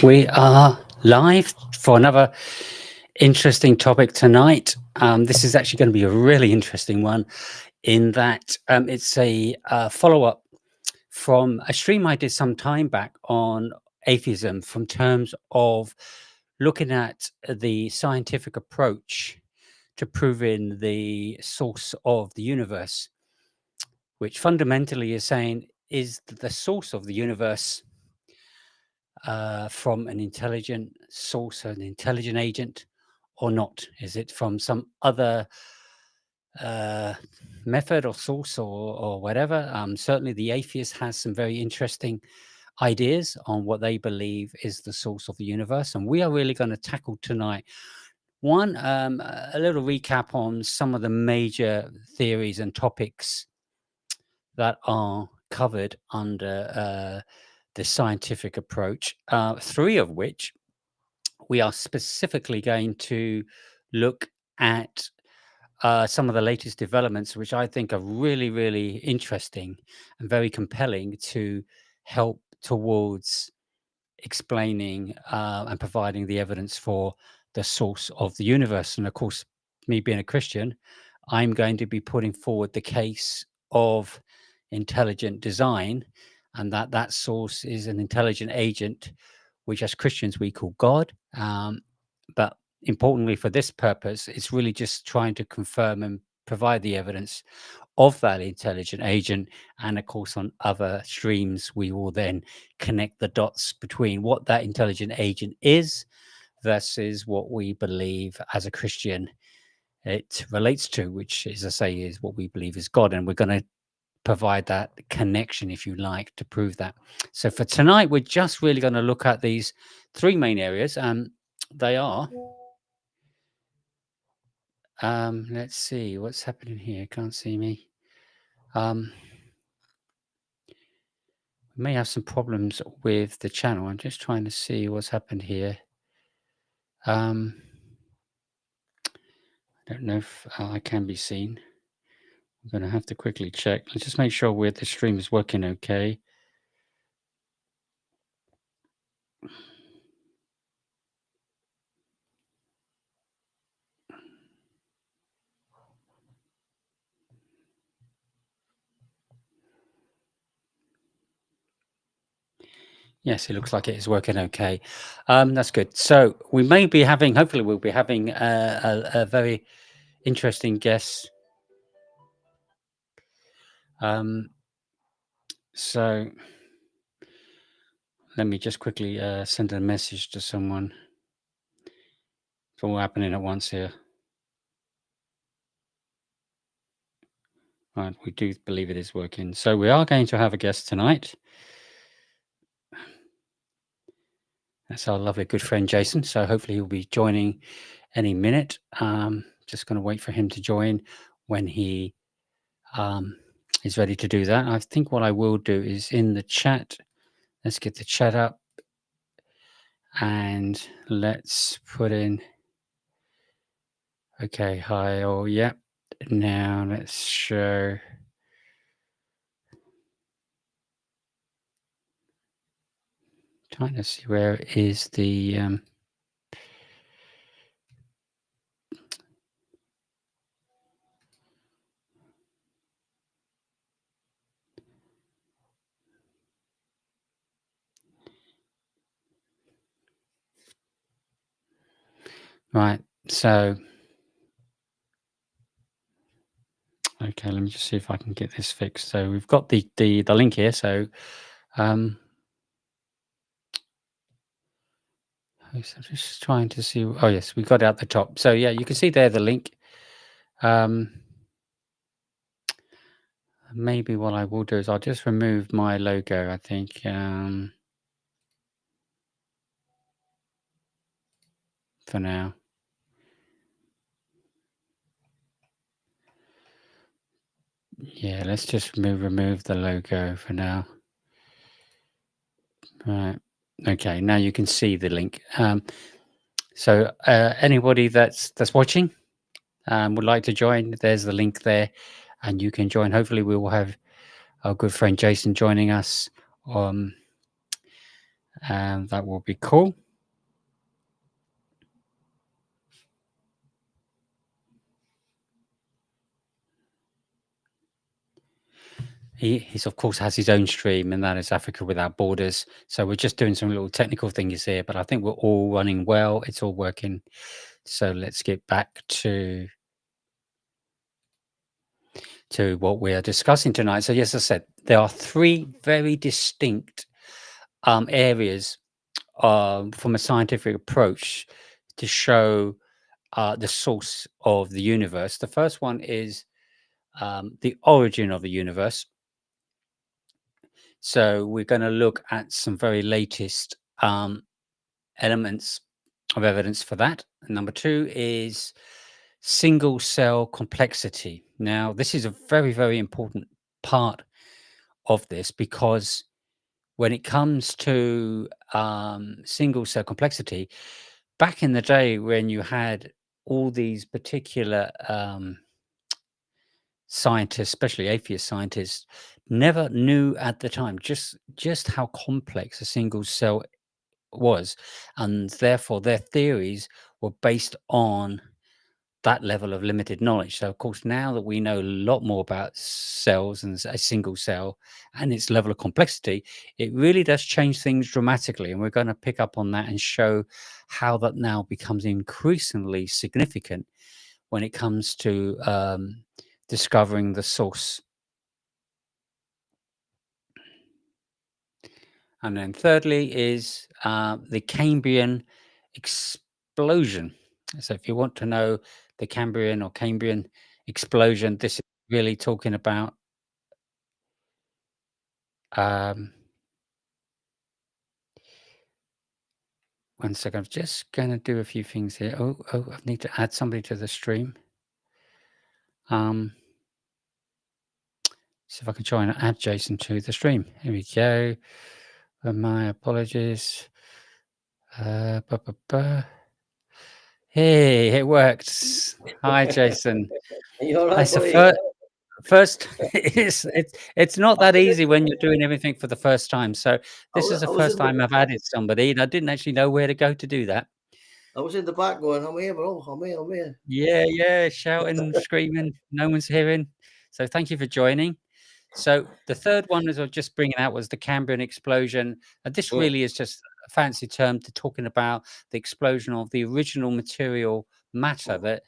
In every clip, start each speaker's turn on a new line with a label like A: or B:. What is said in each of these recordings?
A: We are live for another interesting topic tonight. This is actually going to be a really interesting one in that it's a follow up from a stream I did some time back on atheism from terms of looking at the scientific approach to proving the source of the universe, which fundamentally is saying is the source of the universe from an intelligent source, an intelligent agent, or not? Is it from some other uh, method or source or whatever? Certainly, the atheist has some very interesting ideas on what they believe is the source of the universe, and we are really going to tackle tonight. One, a little recap on some of the major theories and topics that are covered under the scientific approach, three of which we are specifically going to look at some of the latest developments, which I think are really, really interesting and very compelling to help towards explaining and providing the evidence for the source of the universe. And of course, me being a Christian, I'm going to be putting forward the case of intelligent design and that source is an intelligent agent, which as Christians we call God. But importantly for this purpose, it's really just trying to confirm and provide the evidence of that intelligent agent. And of course, on other streams, we will then connect the dots between what that intelligent agent is versus what we believe as a Christian it relates to, which, as I say, is what we believe is God. And we're going to provide that connection, if you like, to prove that. So for tonight, we're just really going to look at these three main areas. They are, let's see, what's happening here? Can't see me. We may have some problems with the channel. I'm just trying to see what's happened here. I don't know if I can be seen. I'm going to have to quickly check. Let's just make sure the stream is working okay. Yes, it looks like it is working okay. That's good. So we may be having, hopefully we'll be having a very interesting guest. So let me just quickly send a message to someone. It's all happening at once here. Right, we do believe it is working. So we are going to have a guest tonight. That's our lovely good friend Jason. So hopefully he'll be joining any minute. Just going to wait for him to join when he is ready to do that. I think what I will do is in the chat. Let's get the chat up and let's put in. Okay, hi. Oh, yeah. Now let's show. Trying to see where is the right. So okay, let me just see if I can get this fixed. So we've got the link here. So I'm just trying to see. Oh yes, we got it at the top. So yeah, you can see there the link. Maybe what I will do is I'll just remove my logo. I think for now. Yeah, let's just remove the logo for now. Right. Okay. Now you can see the link. So anybody that's watching would like to join, there's the link there, and you can join. Hopefully, we will have our good friend Jason joining us and that will be cool. He's of course has his own stream, and that is Africa Without Borders. So we're just doing some little technical things here, but I think we're all running well. It's all working. So let's get back to what we are discussing tonight. So yes, I said there are three very distinct areas from a scientific approach to show the source of the universe. The first one is the origin of the universe. So we're going to look at some very latest elements of evidence for that. And number two is single cell complexity. Now, this is a very, very important part of this, because when it comes to single cell complexity, back in the day when you had all these particular scientists, especially atheist scientists, never knew at the time just how complex a single cell was, and therefore their theories were based on that level of limited knowledge. So of course, now that we know a lot more about cells and a single cell and its level of complexity, it really does change things dramatically, and we're going to pick up on that and show how that now becomes increasingly significant when it comes to discovering the source. And then thirdly is the Cambrian explosion. So if you want to know the Cambrian or Cambrian explosion, this is really talking about one second. I'm just going to do a few things here. Oh, I need to add somebody to the stream. See if I can try and add Jason to the stream. Here we go. My apologies. Hey, it worked. Hi, Jason.
B: You're right,
A: That's the
B: buddy.
A: first. It's not that easy when you're doing everything for the first time. So this is the
B: I was
A: first
B: in the
A: time I've added somebody, and I didn't actually know where to go to do that.
B: I was in the back going, I'm here, bro. I'm here. I'm here.
A: Yeah, shouting, screaming, no one's hearing. So thank you for joining. So the third one, as I was just bringing out, was the Cambrian explosion. And this
B: Mm,
A: really is just a fancy term to talking about the explosion of the original material matter
B: mm,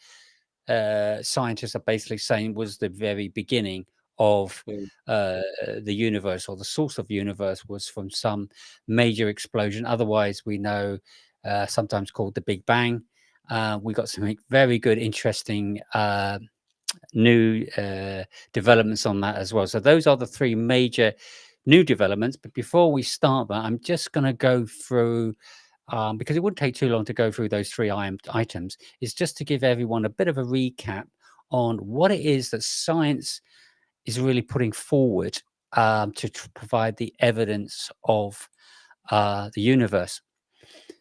A: that scientists are basically saying was the very beginning of
B: mm,
A: the universe, or the source of the universe was from some major explosion. Otherwise, we know sometimes called the Big Bang. We got something very good, interesting new developments on that as well. So those are the three major new developments. But before we start that, I'm just going to go through, because it wouldn't take too long to go through those three items, is just to give everyone a bit of a recap on what it is that science is really putting forward to provide the evidence of the universe.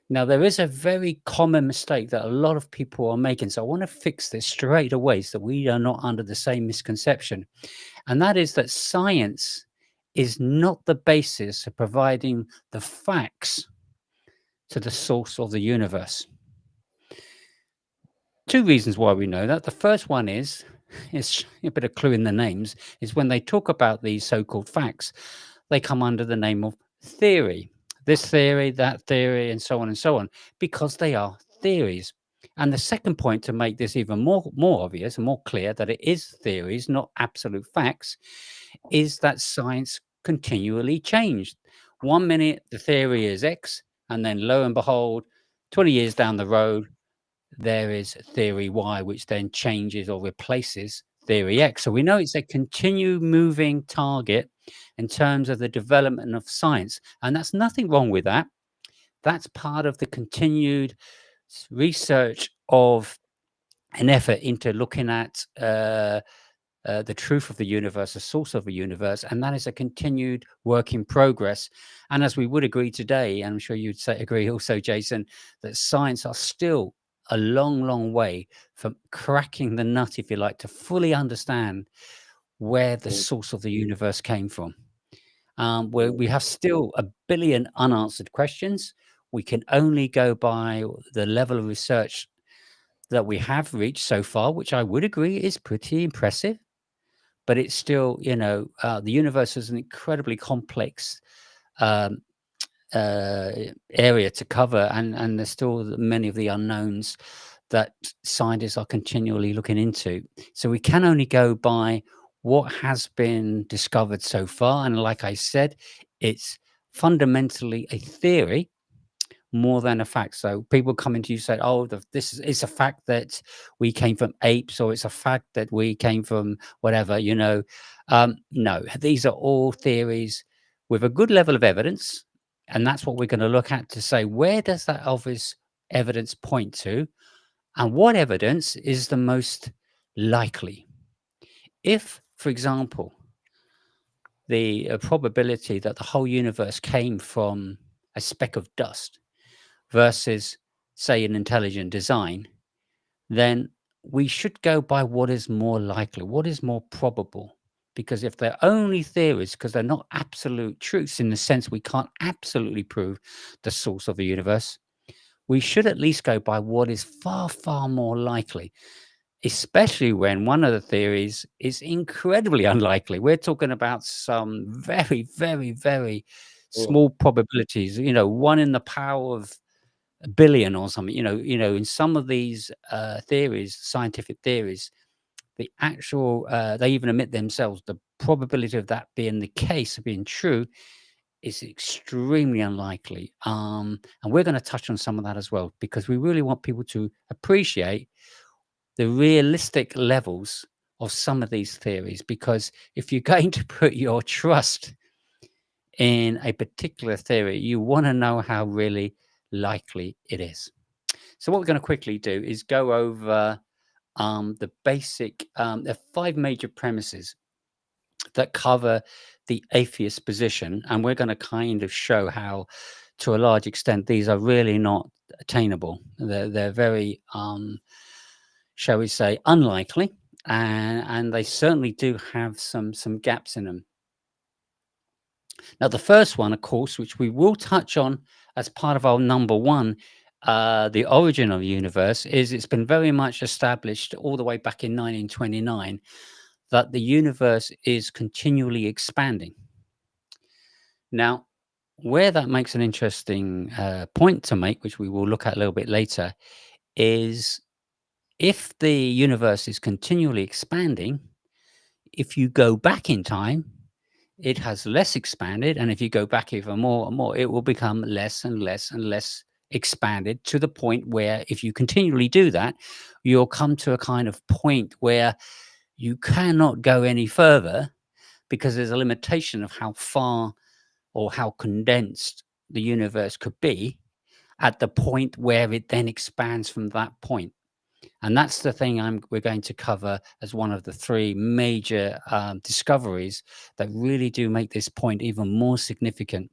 A: Now, there is a very common mistake that a lot of people are making. So I want to fix this straight away so we are not under the same misconception. And that is that science is not the basis of providing the facts to the source of the universe. Two reasons why we know that. The first one is a bit of clue in the names, is when they talk about these so-called facts, they come under the name of theory. This theory, that theory, and so on, because they are theories. And the second point, to make this even more obvious and more clear that it is theories, not absolute facts, is that science continually changed. 1 minute the theory is X, and then lo and behold, 20 years down the road, there is theory Y, which then changes or replaces theory X. So we know it's a continued moving target in terms of the development of science. And that's nothing wrong with that. That's part of the continued research of an effort into looking at the truth of the universe, the source of the universe, and that is a continued work in progress. And as we would agree today, and I'm sure you'd agree also, Jason, that science are still a long, long way from cracking the nut, if you like, to fully understand where the
B: mm.
A: source of the universe came from. where we have still a billion unanswered questions. We can only go by the level of research that we have reached so far, which I would agree is pretty impressive. But it's still, the universe is an incredibly complex um, uh, area to cover, and there's still many of the unknowns that scientists are continually looking into. So we can only go by what has been discovered so far. And like I said, it's fundamentally a theory more than a fact. So people coming to you say, "Oh, this is it's a fact that we came from apes, or it's a fact that we came from whatever." No, these are all theories with a good level of evidence, and that's what we're going to look at to say where does that obvious evidence point to, and what evidence is the most likely. If, for example, the probability that the whole universe came from a speck of dust versus, say, an intelligent design, then we should go by what is more likely, what is more probable. Because if they're only theories, because they're not absolute truths in the sense we can't absolutely prove the source of the universe, we should at least go by what is far, far more likely, especially when one of the theories is incredibly unlikely. We're talking about some very, very, very
B: Mm.
A: small probabilities, one in the power of a billion or something. In some of these theories, scientific theories, the actual they even admit themselves the probability of that being the case, of being true, is extremely unlikely. And we're going to touch on some of that as well, because we really want people to appreciate the realistic levels of some of these theories. Because if you're going to put your trust in a particular theory, you want to know how really likely it is. So what we're going to quickly do is go over the basic. There are five major premises that cover the atheist position, and we're going to kind of show how, to a large extent, these are really not attainable. They're very, shall we say, unlikely, and they certainly do have some gaps in them. Now, the first one, of course, which we will touch on as part of our number one, the origin of the universe, is it's been very much established all the way back in 1929 that the universe is continually expanding. Now, where that makes an interesting point to make, which we will look at a little bit later, is if the universe is continually expanding, if you go back in time, it has less expanded, and if you go back even more and more, it will become less and less and less expanded, to the point where if you continually do that, you'll come to a kind of point where you cannot go any further, because there's a limitation of how far or how condensed the universe could be at the point where it then expands from that point. And that's the thing we're going to cover as one of the three major discoveries that really do make this point even more significant.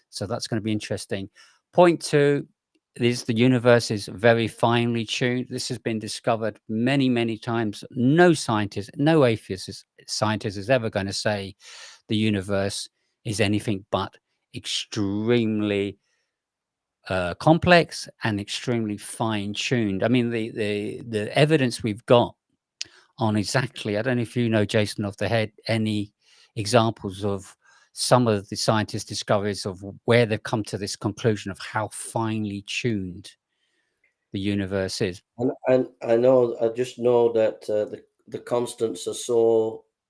A: So that's going to be interesting. Point two is the universe is very finely tuned. This has been discovered many, many times. No scientist, no atheist scientist is ever going to say the universe is anything but extremely complex and extremely fine-tuned. I mean, the evidence we've got on exactly, I don't know if you know, Jason, off the head, any examples of some of the scientists' discoveries of where they've come to this conclusion of how finely tuned the universe is.
B: And I know, I just know that the constants are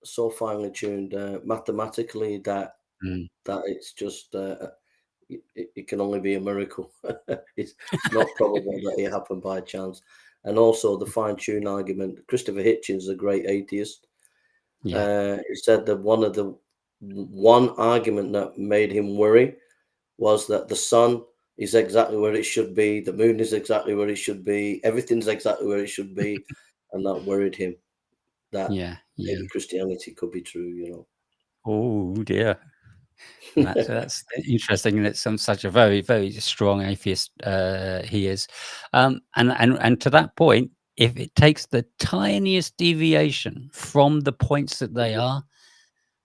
B: so finely tuned mathematically that
A: Mm.
B: it's just it can only be a miracle. It's not probable that it happened by chance. And also the fine tune argument. Christopher Hitchens, a great atheist,
A: Yeah,
B: he said that one argument that made him worry was that the sun is exactly where it should be, the moon is exactly where it should be, everything's exactly where it should be, and that worried him that
A: yeah, yeah.
B: maybe Christianity could be true,
A: Oh dear. And that's interesting, and it's such a very, very strong atheist he is. And to that point, if it takes the tiniest deviation from the points that they are,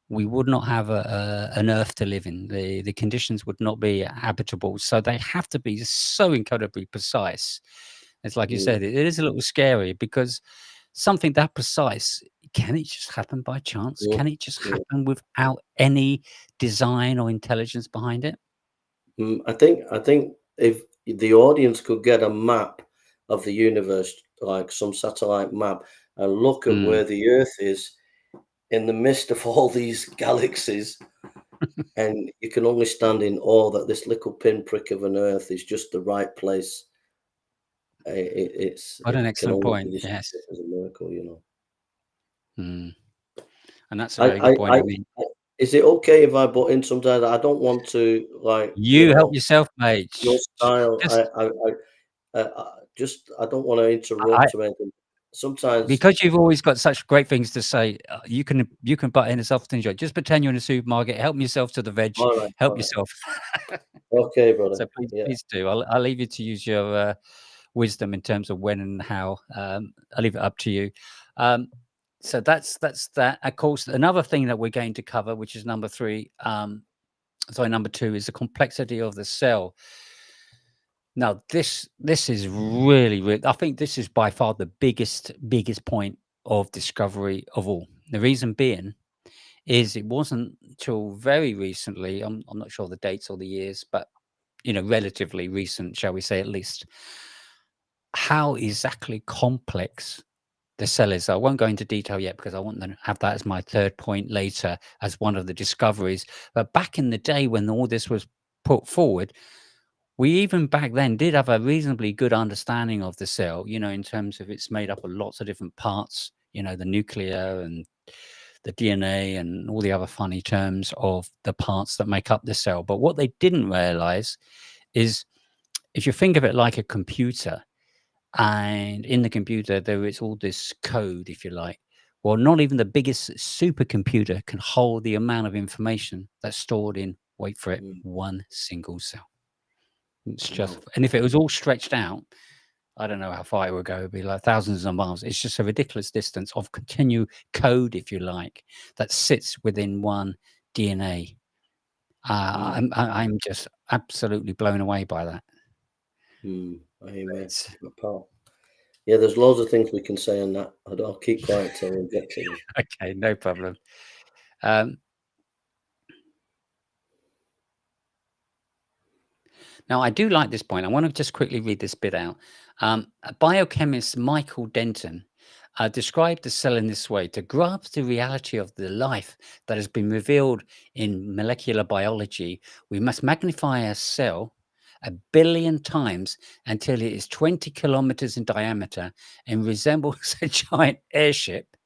A: we would not have an Earth to live in. The conditions would not be habitable. So they have to be so incredibly precise. It's like you said, it is a little scary because something that precise, can it just happen by chance?
B: mm,
A: Can it just
B: mm.
A: happen without any design or intelligence behind it?
B: I think if the audience could get a map of the universe, like some satellite map, and look at
A: Mm.
B: where the Earth is in the midst of all these galaxies, and you can only stand in awe that this little pinprick of an Earth is just the right place.
A: What an
B: It can
A: excellent
B: only be
A: point. Yes.
B: described as a miracle, you know.
A: Mm. And that's a
B: I,
A: very good
B: I,
A: point.
B: I,
A: I mean,
B: I is it okay if I butt in sometimes? I don't want to, like,
A: you help yourself, mate.
B: your style.
A: Just
B: I don't want to
A: I
B: interrupt or anything. Sometimes,
A: because you've always got such great things to say, you can butt in as often as you like. Just pretend you're in a supermarket, help yourself to the veg,
B: all
A: help
B: right,
A: yourself.
B: okay, brother.
A: So please,
B: Yeah,
A: please do. I'll leave you to use your wisdom in terms of when and how. I'll leave it up to you. Um, so that's that. Of course, another thing that we're going to cover, which is number three. Number two is the complexity of the cell. Now, this is really, I think this is by far the biggest point of discovery of all. The reason being is it wasn't till very recently. I'm not sure the dates or the years, but relatively recent, shall we say at least, how exactly complex the cell is. I won't go into detail yet because I want to have that as my third point later as one of the discoveries. But back in the day when all this was put forward, we even back then did have a reasonably good understanding of the cell, in terms of it's made up of lots of different parts, the nuclear and the DNA and all the other funny terms of the parts that make up the cell. But what they didn't realize is if you think of it like a computer, and in the computer there is all this code, if you like. Well, not even the biggest supercomputer can hold the amount of information that's stored in, wait for it,
B: mm,
A: one single cell. It's just,
B: wow.
A: and if it was all stretched out, I don't know how far it would go. It'd be like thousands of miles. It's just a ridiculous distance of continued code, if you like, that sits within one DNA.
B: Mm,
A: I'm just absolutely blown away by that.
B: amen.
A: It's
B: Pal. Yeah, there's loads of things we can say on that. I'll keep quiet till we get to them.
A: okay, no problem. Um, Now, I do like this point. I want to just quickly read this bit out. Biochemist Michael Denton described the cell in this way: to grasp the reality of the life that has been revealed in molecular biology, we must magnify a cell 1 billion times until it is 20 kilometers in diameter and resembles a giant airship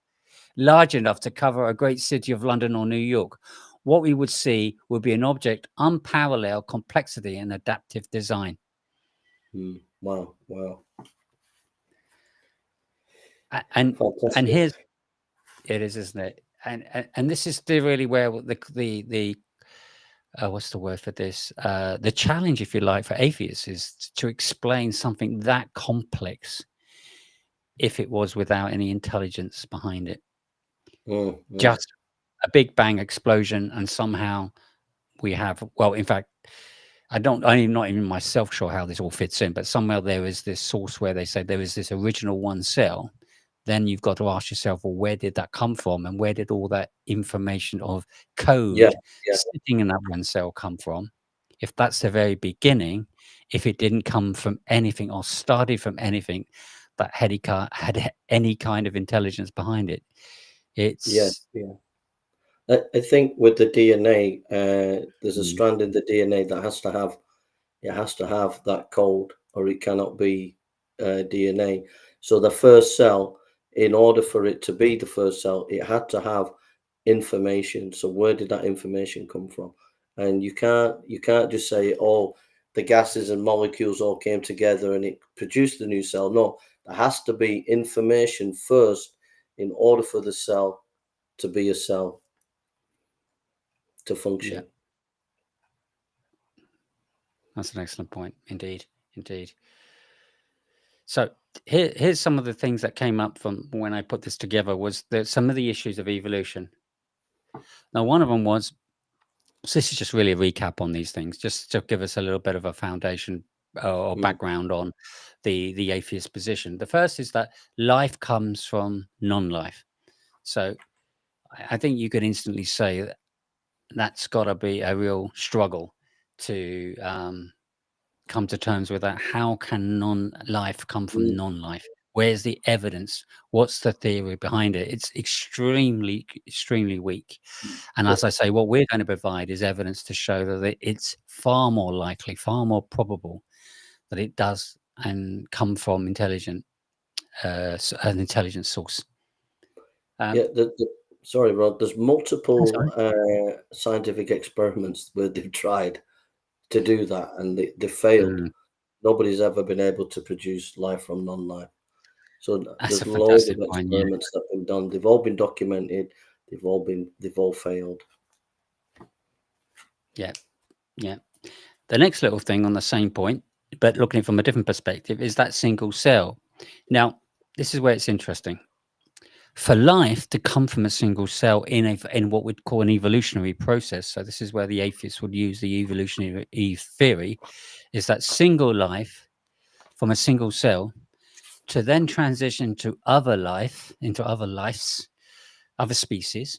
A: large enough to cover a great city of London or New York. What we would see would be an object unparalleled complexity and adaptive design.
B: Wow, wow.
A: A- And and
B: Fantastic.
A: here's it is, isn't it? And this is really where the what's the word for this? The challenge, if you like, for atheists is to explain something that complex if it was without any intelligence behind it.
B: Mm, mm.
A: Just a big bang explosion, and somehow we have, well, in fact, I'm not even myself sure how this all fits in, but somewhere there is this source where they say there is this original one cell. Then you've got to ask yourself, well, where did that come from? And where did all that information of
B: Yeah,
A: code
B: yeah,
A: sitting in that one cell come from? If that's the very beginning, if it didn't come from anything or started from anything that had any kind of intelligence behind it,
B: yeah,
A: it's,
B: yeah. I think with the DNA, there's a
A: mm,
B: strand in the DNA that has to have that code, or it cannot be DNA. So the first cell, in order for it to be the first cell, it had to have information. So where did that information come from? And you can't just say, oh, the gases and molecules all came together and it produced the new cell. No, there has to be information first in order for the cell to be a cell, to
A: yeah,
B: function.
A: that's an excellent point. Indeed. Indeed. So here's some of the things that came up from when I put this together was some of the issues of evolution. Now, one of them was, so this is just really a recap on these things, just to give us a little bit of a foundation or
B: Mm,
A: background on the atheist position. The first is that life comes from non-life. So I think you could instantly say that that's got to be a real struggle to come to terms with that. How can non-life come from
B: mm,
A: non-life? Where's the evidence? What's the theory behind it? It's extremely, extremely weak. And
B: but
A: as I say, what we're going to provide is evidence to show that it's far more likely, far more probable that it does and come from an intelligent source.
B: yeah,
A: Um,
B: sorry, Rod. There's
A: that's
B: multiple
A: all right.
B: scientific experiments where they've tried to do that, and they failed.
A: Mm,
B: Nobody's ever been able to produce life from non-life. So
A: that's a
B: there's loads of
A: fantastic point. Yeah,
B: experiments that have been done. They've all been documented. They've all failed.
A: yeah, yeah. The next little thing on the same point, but looking from a different perspective, is that single cell. Now, this is where it's interesting. For life to come from a single cell in what we'd call an evolutionary process, so this is where the atheists would use the evolutionary theory, is that single life from a single cell to then transition to other life, into other lives, other species.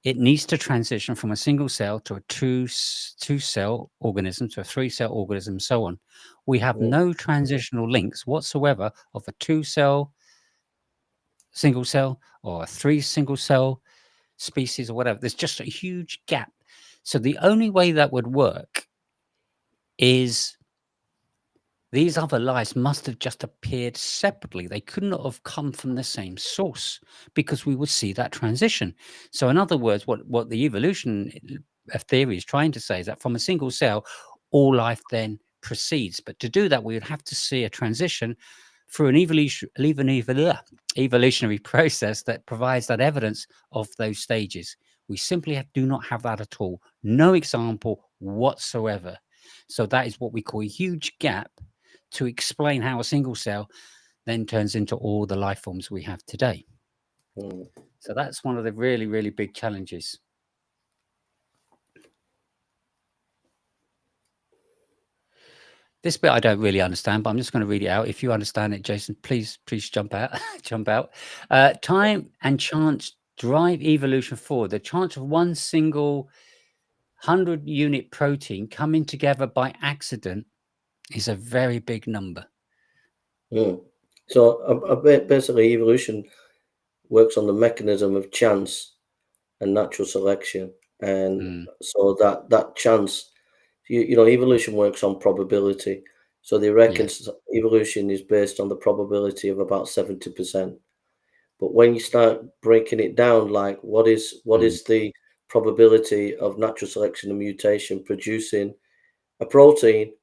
A: It needs to transition from a single cell to a two cell organism to a three-cell organism, so on. We have
B: Mm,
A: no transitional links whatsoever of a two-cell single cell or a three single cell species or whatever. There's just a huge gap. So the only way that would work is these other lives must have just appeared separately. They could not have come from the same source because we would see that transition. So, in other words, what the evolution theory is trying to say is that from a single cell, all life then proceeds. But to do that, we would have to see a transition through an evolutionary process that provides that evidence of those stages. We simply do not have that at all. No example whatsoever. So that is what we call a huge gap to explain how a single cell then turns into all the life forms we have today.
B: mm.
A: So that's one of the really, really big challenges. This bit I don't really understand, but I'm just going to read it out. If you understand it, Jason, please jump out, jump out. Time and chance drive evolution forward. The chance of one single 100-unit protein coming together by accident is a very big number.
B: Mm. So basically, evolution works on the mechanism of chance and natural selection, and
A: Mm,
B: so that chance, evolution works on probability. So they
A: yeah.
B: reckon evolution is based on the probability of about 70%. But when you start breaking it down, like what
A: Mm,
B: is the probability of natural selection and mutation producing a protein?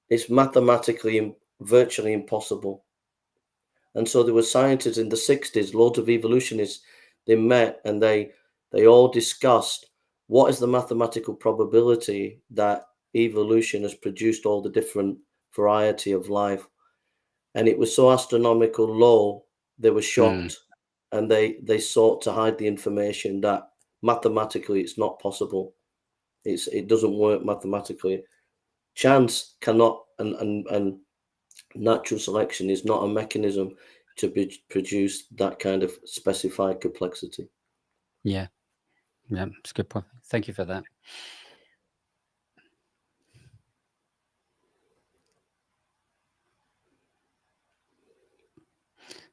B: It's mathematically virtually impossible. And so there were scientists in the 60s, loads of evolutionists, they met and they all discussed what is the mathematical probability that evolution has produced all the different variety of life. And it was so astronomical low, they were
A: mm,
B: shocked and they sought to hide the information that mathematically it's not possible. It doesn't work mathematically. Chance cannot and natural selection is not a mechanism to produce that kind of specified complexity.
A: yeah. Yeah. It's a good point. Thank you for that.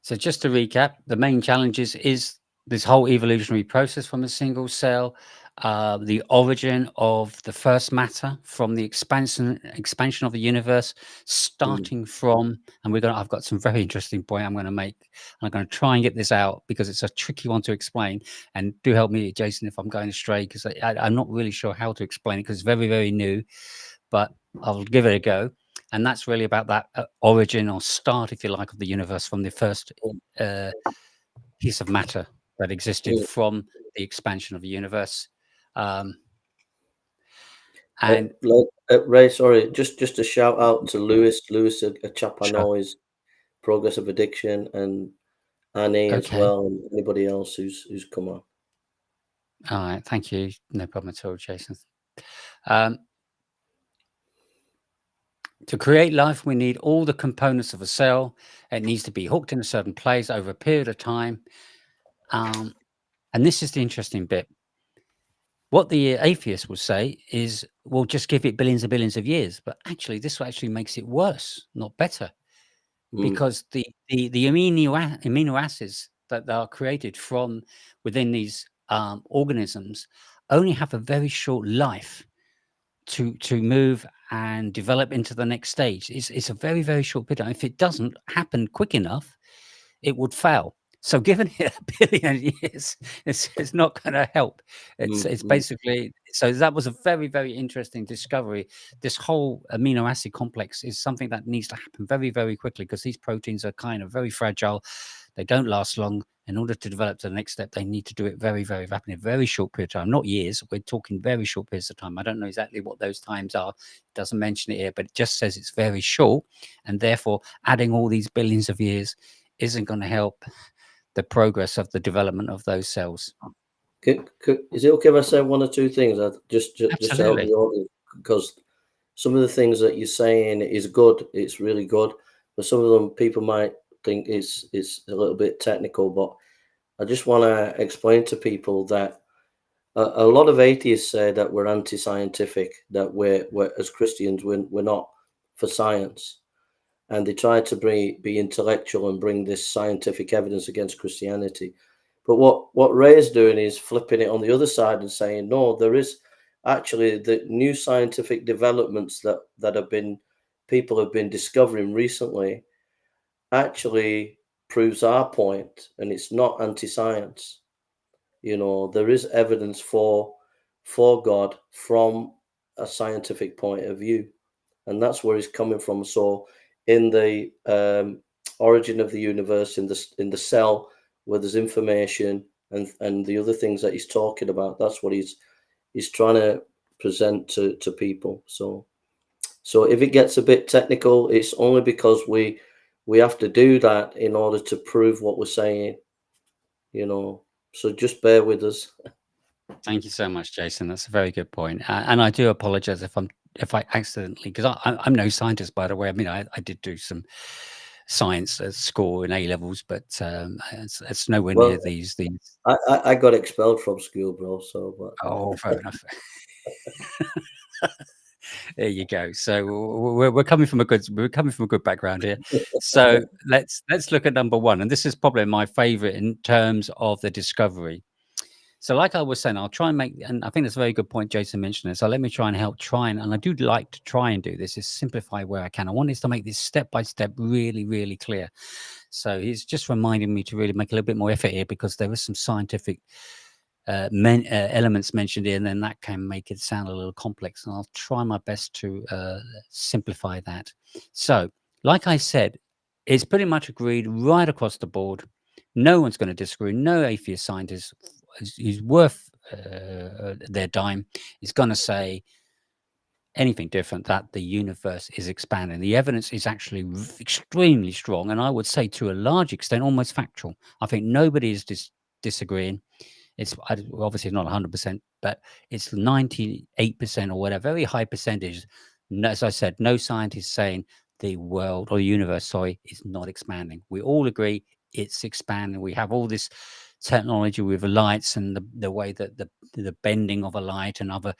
A: So just to recap, the main challenges is this whole evolutionary process from a single cell, the origin of the first matter from the expansion of the universe,
B: Mm,
A: starting from, and I've got some very interesting point I'm going to make. I'm going to try and get this out because it's a tricky one to explain. And do help me, Jason, if I'm going astray, because I'm not really sure how to explain it because it's very, very new. But I'll give it a go. And that's really about that origin or start, if you like, of the universe from the first
B: mm,
A: uh, piece of matter that existed
B: mm.
A: from the expansion of the universe. Um, and
B: Ray, sorry, just a shout out to Lewis. Lewis, a chap I
A: sure,
B: know is progressive addiction, and Annie as
A: okay,
B: well, and anybody else who's come on.
A: All right. Thank you. No problem at all, Jason. Um, to create life, we need all the components of a cell. It needs to be hooked in a certain place over a period of time. Um, and this is the interesting bit. What the atheists will say is, we'll just give it billions of years. But actually, this actually makes it worse, not better,
B: Mm,
A: because the amino acids that are created from within these organisms only have a very short life to move and develop into the next stage. It's a very, very short period. If it doesn't happen quick enough, it would fail. So giving it a billion years is not going to help. It's
B: mm.
A: basically, so that was a very, very interesting discovery. This whole amino acid complex is something that needs to happen very, very quickly, because these proteins are kind of very fragile. They don't last long. In order to develop to the next step, they need to do it very, very rapidly, a very short period of time, not years. We're talking very short periods of time. I don't know exactly what those times are. It doesn't mention it here, but it just says it's very short. And therefore, adding all these billions of years isn't going to help the progress of the development of those cells.
B: Is it okay if I say one or two things just to help
A: Absolutely.
B: the audience? Because some of the things that you're saying is good, it's really good, but some of them people might think it's a little bit technical. But I just want to explain to people that a lot of atheists say that we're anti-scientific, that we're as Christians we're not for science, and they try to be intellectual and bring this scientific evidence against Christianity. But what Ray is doing is flipping it on the other side and saying, no, there is actually the new scientific developments that have been people have been discovering recently actually proves our point, and it's not anti-science. There is evidence for God from a scientific point of view, and that's where he's coming from. So in the origin of the universe, in the cell where there's information and the other things that he's talking about, that's what he's trying to present to people. So if it gets a bit technical, it's only because we have to do that in order to prove what we're saying, so just bear with us.
A: Thank you so much, Jason. That's a very good point. And I do apologize if I accidentally, because I'm no scientist, by the way. I mean, I did do some science at school in A levels, but it's nowhere near
B: Well,
A: these.
B: I got expelled from school, bro. So,
A: Oh, fair enough. There you go. So we're coming from a good background here. So let's look at number one, and this is probably my favorite in terms of the discovery. So, like I was saying, I'll try and make, and I think that's a very good point Jason mentioned it. So let me try and help and I do like to try and do this, is simplify where I can. I want us to make this step by step really, really clear. So he's just reminding me to really make a little bit more effort here, because there is some scientific elements mentioned here, and then that can make it sound a little complex. And I'll try my best to simplify that. So, like I said, it's pretty much agreed right across the board. No one's going to disagree. No atheist scientist who's worth their dime is going to say anything different, that the universe is expanding. The evidence is actually extremely strong, and I would say to a large extent almost factual. I think nobody is disagreeing. It's obviously not 100%, but it's 98% or whatever, very high percentage. As I said, no scientist saying the world or the universe, sorry, is not expanding. We all agree it's expanding. We have all this technology with lights and the way that the bending of a light and other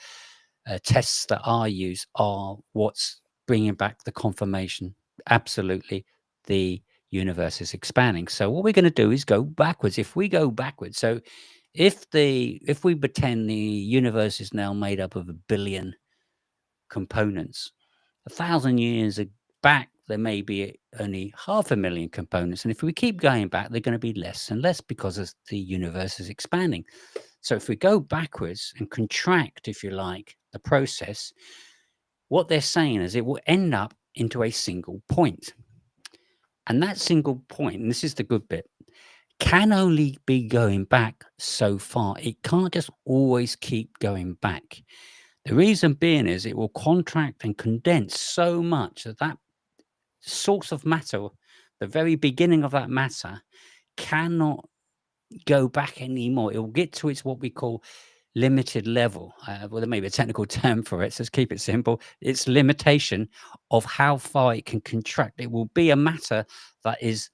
A: tests that are used are what's bringing back the confirmation. Absolutely, the universe is expanding. So what we're going to do is go backwards. If we go backwards, so if we pretend the universe is now made up of 1 billion components, 1,000 years back there may be only 500,000 components, and if we keep going back, they're going to be less and less, because as the universe is expanding. So if we go backwards and contract, if you like, the process, what they're saying is it will end up into a single point. And that single point, and this is the good bit, can only be going back so far. It can't just always keep going back. The reason being is it will contract and condense so much that that source of matter, the very beginning of that matter, cannot go back anymore. It will get to its what we call limited level. Well, there may be a technical term for it, so let's keep it simple. It's limitation of how far it can contract. It will be a matter that is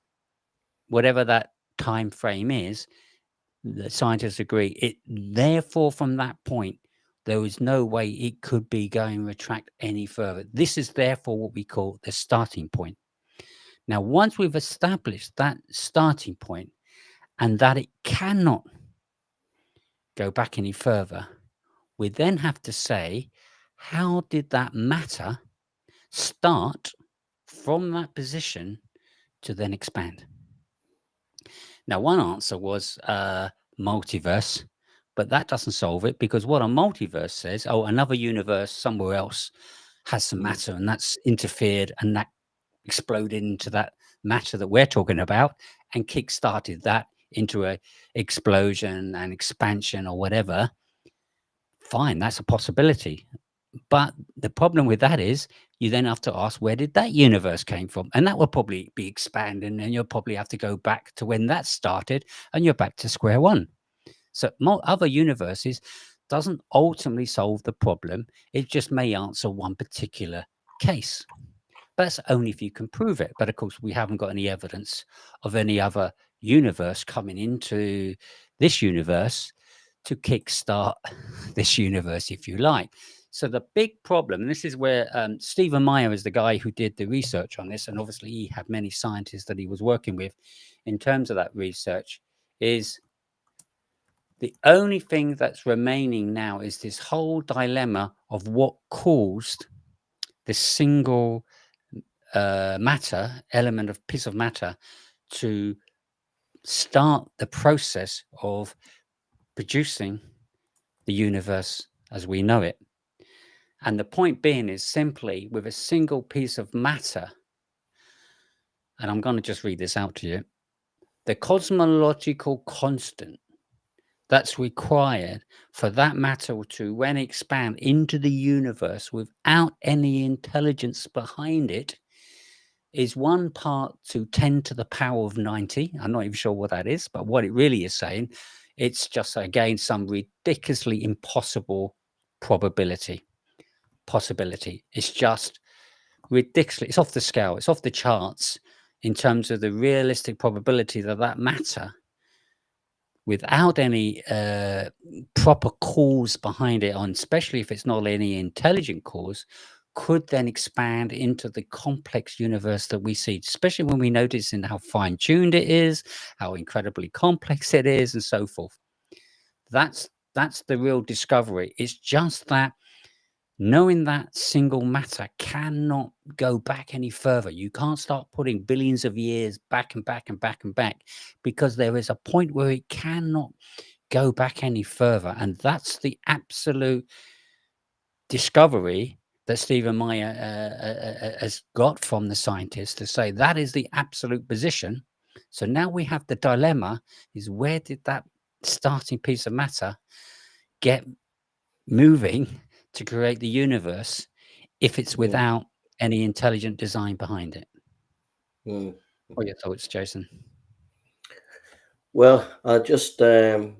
A: whatever that time frame is. The scientists agree. It therefore, from that point, there is no way it could be going retract any further. This is therefore what we call the starting point. Now, once we've established that starting point and that it cannot go back any further, we then have to say, how did that matter start from that position to then expand? Now, one answer was multiverse, but that doesn't solve it, because what a multiverse says, oh, another universe somewhere else has some
B: Mm.
A: matter and that's interfered and that exploded into that matter that we're talking about and kick-started that into a explosion and expansion or whatever. Fine, that's a possibility. But the problem with that is you then have to ask, where did that universe came from? And that will probably be expanding, and you'll probably have to go back to when that started, and you're back to square one. So other universes doesn't ultimately solve the problem. It just may answer one particular case. But that's only if you can prove it. But of course, we haven't got any evidence of any other universe coming into this universe to kickstart this universe, if you like. So the big problem, and this is where Stephen Meyer is the guy who did the research on this, and obviously he had many scientists that he was working with in terms of that research, is the only thing that's remaining now is this whole dilemma of what caused this single element of piece of matter to start the process of producing the universe as we know it. And the point being is simply with a single piece of matter, and I'm going to just read this out to you, the cosmological constant that's required for that matter to, when expand into the universe without any intelligence behind it, is 1 part to 10 to the power of 90. I'm not even sure what that is, but what it really is saying, it's just, again, some ridiculously impossible possibility. It's just ridiculous. It's off the scale. It's off the charts in terms of the realistic probability that that matter, without any proper cause behind it, on especially if it's not any intelligent cause, could then expand into the complex universe that we see, especially when we notice in how fine-tuned it is, how incredibly complex it is, and so forth. That's the real discovery. It's just that knowing that single matter cannot go back any further. You can't start putting billions of years back and back and back and back, because there is a point where it cannot go back any further. And that's the absolute discovery that Stephen Meyer has got from the scientists, to say that is the absolute position. So now we have the dilemma, is where did that starting piece of matter get moving to create the universe if it's
B: Mm.
A: without any intelligent design behind it?
B: Mm.
A: What are your thoughts, Jason?
B: Well, I just googled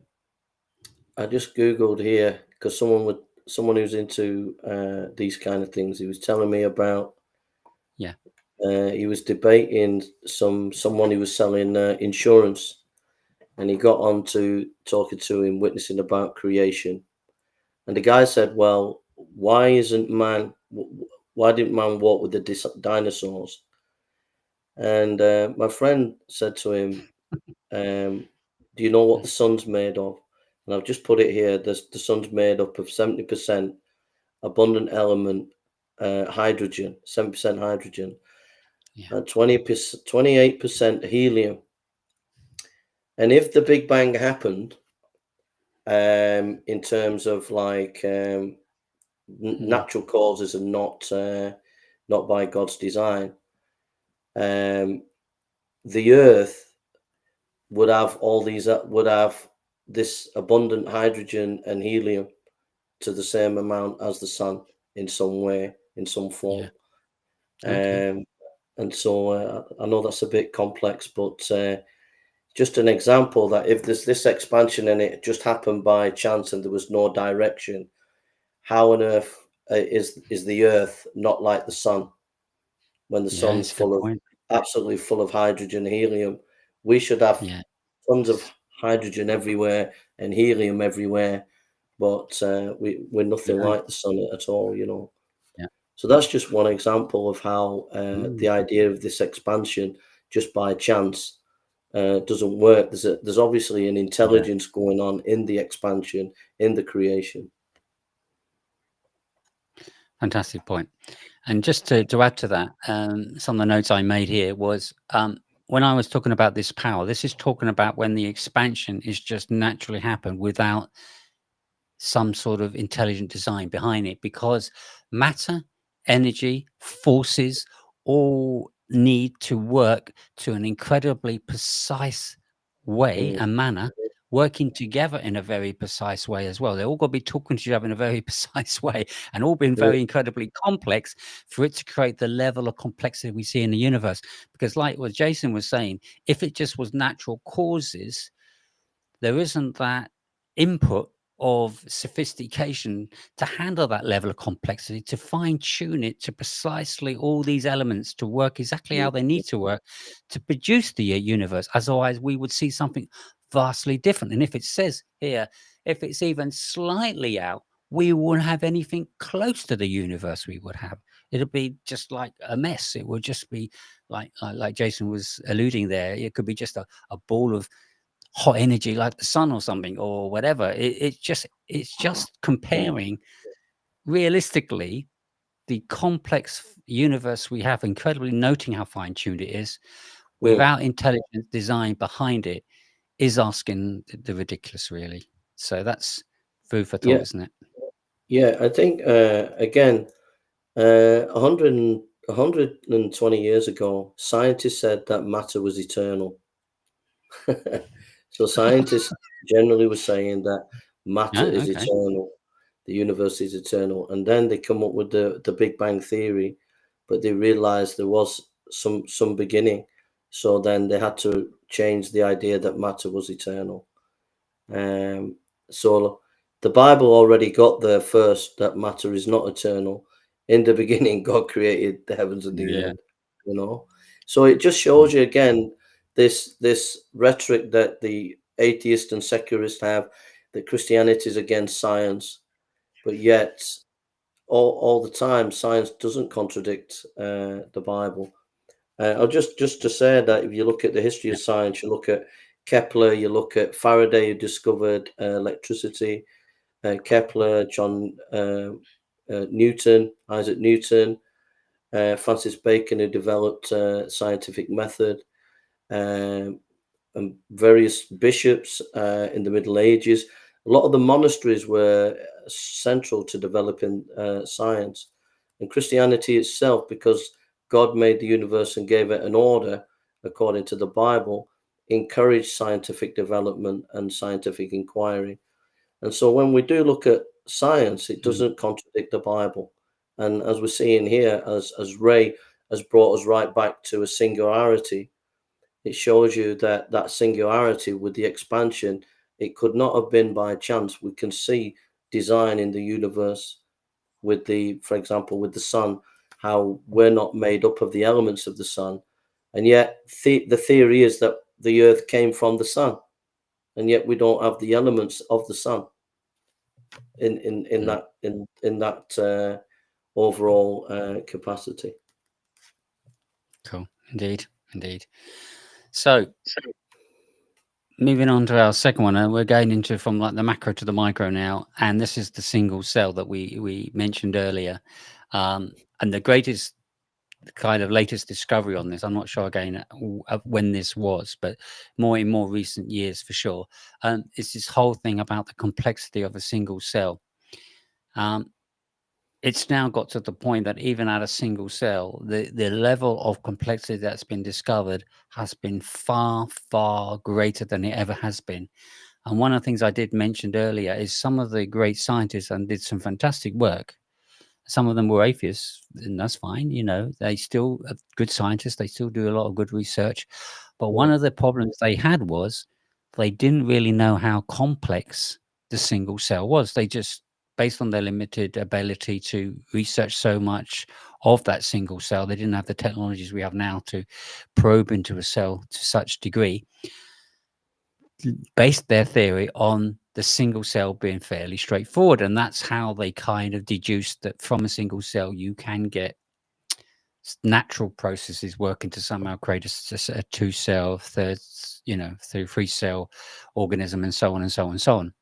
B: here because someone who's into these kind of things. He was telling me about.
A: Yeah.
B: He was debating someone who was selling insurance, and he got on to talking to him, witnessing about creation. And the guy said, "Well, why didn't man walk with the dinosaurs?" And my friend said to him, "Do you know what the sun's made of?" And I've just put it here. The sun's made up of 70% abundant element hydrogen, 7% hydrogen,
A: Yeah.
B: and 28% helium. And if the Big Bang happened, in terms of like natural causes and not by God's design, the Earth would have this abundant hydrogen and helium to the same amount as the sun in some way, in some form.
A: Yeah. Okay.
B: And so I know that's a bit complex, but just an example that if there's this expansion and it just happened by chance and there was no direction, how on earth is the Earth not like the sun when the
A: Yeah,
B: sun's
A: it's a good point.
B: absolutely full of hydrogen and helium? We should have
A: Yeah,
B: tons of hydrogen everywhere and helium everywhere, but we're
A: we
B: nothing
A: don't.
B: like the sun at all, you know.
A: Yeah.
B: So that's just one example of how
A: Mm,
B: the idea of this expansion just by chance doesn't work. There's obviously an
A: yeah,
B: intelligence going on in the expansion, in the creation.
A: fantastic point. And just to add to that, some of the notes I made here was when I was talking about this power, this is talking about when the expansion is just naturally happen without some sort of intelligent design behind it, because matter, energy, forces all need to work to an incredibly precise way
B: Mm,
A: and manner, working together in a very precise way as well. They all got to be talking to each other in a very precise way and all being
B: mm,
A: very incredibly complex for it to create the level of complexity we see in the universe. Because, like what Jason was saying, if it just was natural causes, there isn't that input of sophistication to handle that level of complexity, to fine tune it to precisely all these elements to work exactly
B: mm,
A: how they need to work to produce the universe. Otherwise, we would see something vastly different. And if it says here, if it's even slightly out, we wouldn't have anything close to the universe we would have. It'll be just like a mess. It would just be like Jason was alluding there. It could be just a ball of hot energy like the sun or something or whatever. It's just comparing realistically the complex universe we have, incredibly noting how fine tuned it is,
B: mm.
A: without intelligent design behind it, is asking the ridiculous, really. So that's food for thought,
B: Yeah,
A: isn't it?
B: yeah. I think again, 120 years ago, scientists said that matter was eternal. So scientists generally were saying that matter
A: Oh,
B: is
A: okay.
B: eternal, the universe is eternal, and then they come up with the Big Bang theory, but they realized there was some beginning, so then they had to change the idea that matter was eternal. Um, so the Bible already got there first that matter is not eternal. In the beginning, God created the heavens and the
A: Yeah.
B: earth, you know. So it just shows
A: Mm,
B: you again this rhetoric that the atheist and secularists have, that Christianity is against science, but yet all the time science doesn't contradict the Bible. I'll just to say that if you look at the history
A: yeah.
B: of science, you look at Kepler, you look at Faraday, who discovered electricity, Kepler, John Newton, Isaac Newton, Francis Bacon, who developed scientific method, um, and various bishops in the Middle Ages. A lot of the monasteries were central to developing science. And Christianity itself, because God made the universe and gave it an order according to the Bible, encouraged scientific development and scientific inquiry. And so when we do look at science, it
A: Mm,
B: doesn't contradict the Bible. And as we're seeing here, as Ray has brought us right back to a singularity, it shows you that that singularity with the expansion, it could not have been by chance. We can see design in the universe with for example, with the sun, how we're not made up of the elements of the sun. And yet the theory is that the earth came from the sun, and yet we don't have the elements of the sun in
A: mm.
B: that overall capacity.
A: Cool. Indeed. Indeed. So moving on to our second one, and we're going into from like the macro to the micro now, and this is the single cell that we mentioned earlier, and the greatest kind of latest discovery on this. I'm not sure again when this was, but more in more recent years for sure. It's this whole thing about the complexity of a single cell. Um, it's now got to the point that even at a single cell, the level of complexity that's been discovered has been far, far greater than it ever has been. And one of the things I did mention earlier is some of the great scientists and did some fantastic work. Some of them were atheists, and that's fine. They still are good scientists. They still do a lot of good research. But one
B: mm,
A: of the problems they had was they didn't really know how complex the single cell was. They just, based on their limited ability to research so much of that single cell, they didn't have the technologies we have now to probe into a cell to such degree, based their theory on the single cell being fairly straightforward. And that's how they kind of deduced that from a single cell, you can get natural processes working to somehow create a two-cell, third, through three-cell organism, and so on and so on and so on.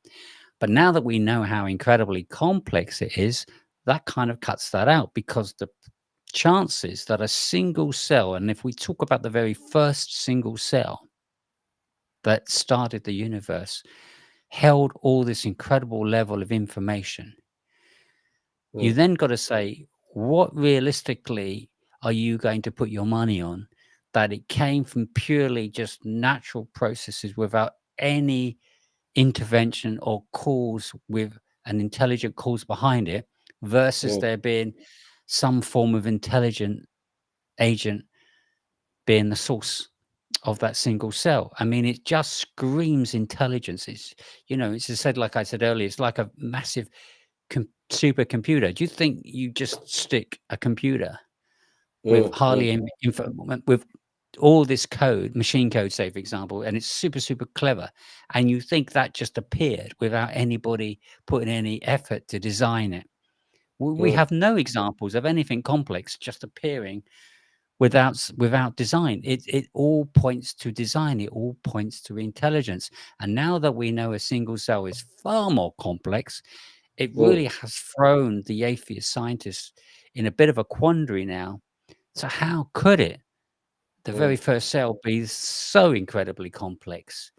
A: But now that we know how incredibly complex it is, that kind of cuts that out, because the chances that a single cell, and if we talk about the very first single cell that started the universe, held all this incredible level of information, you
B: mm,
A: then got to say, what realistically are you going to put your money on that it came from purely just natural processes without any intervention or cause, with an intelligent cause behind it, versus
B: mm,
A: there being some form of intelligent agent being the source of that single cell? I mean, it just screams intelligence. It's just said, like I said earlier, it's like a massive supercomputer. Do you think you just stick a computer with
B: mm,
A: hardly
B: mm,
A: any info, with all this code, machine code, say, for example, and it's super, super clever, and you think that just appeared without anybody putting any effort to design it? We
B: mm,
A: have no examples of anything complex just appearing without design. It all points to design. It all points to intelligence. And now that we know a single cell is far more complex, it
B: mm,
A: really has thrown the atheist scientists in a bit of a quandary now. So how could it, the very
B: mm,
A: first cell, be so incredibly complex?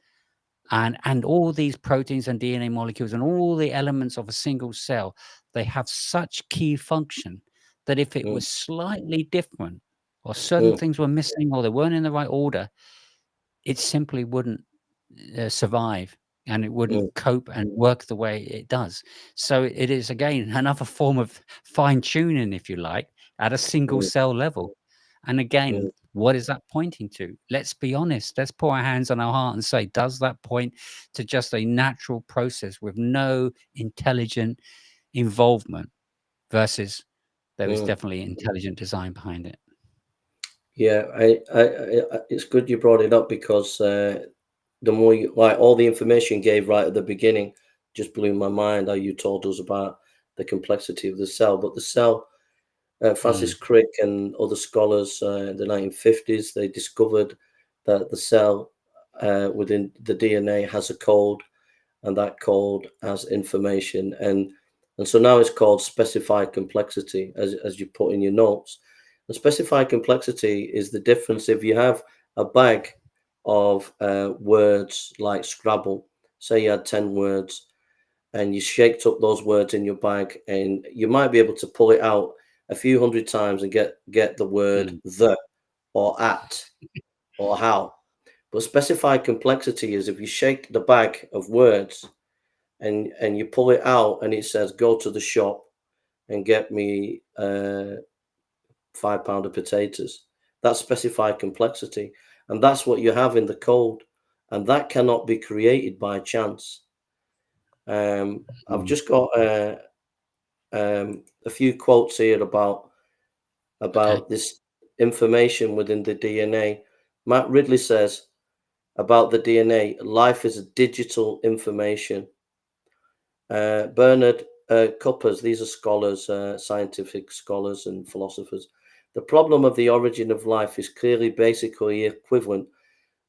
A: And all these proteins and DNA molecules and all the elements of a single cell, they have such key function that if it
B: mm,
A: was slightly different, or certain
B: mm,
A: things were missing, or they weren't in the right order, it simply wouldn't survive, and it wouldn't
B: mm,
A: cope and work the way it does. So it is, again, another form of fine tuning, if you like, at a single
B: mm,
A: cell level. And again,
B: mm,
A: what is that pointing to? Let's be honest. Let's put our hands on our heart and say, does that point to just a natural process with no intelligent involvement, versus there is
B: mm.
A: definitely intelligent design behind it?
B: Yeah, it's good you brought it up because the more you, like, all the information you gave right at the beginning just blew my mind. How you told us about the complexity of the cell, but the cell, Francis
A: Mm,
B: Crick and other scholars in the 1950s, they discovered that the cell within the DNA has a code, and that code has information, and so now it's called specified complexity, as you put in your notes. And specified complexity is the difference if you have a bag of words like Scrabble. Say you had 10 words and you shaked up those words in your bag, and you might be able to pull it out a few hundred times and get the word
A: mm,
B: the, or at, or how. But specified complexity is if you shake the bag of words and you pull it out and it says go to the shop and get me £5 of potatoes. That's specified complexity, and that's what you have in the code, and that cannot be created by chance. I've
A: mm.
B: just got a few quotes here
A: Okay.
B: about this information within the DNA. Matt Ridley says about the DNA, life is a digital information. Bernard Kuppers, these are scholars, scientific scholars and philosophers. The problem of the origin of life is clearly basically equivalent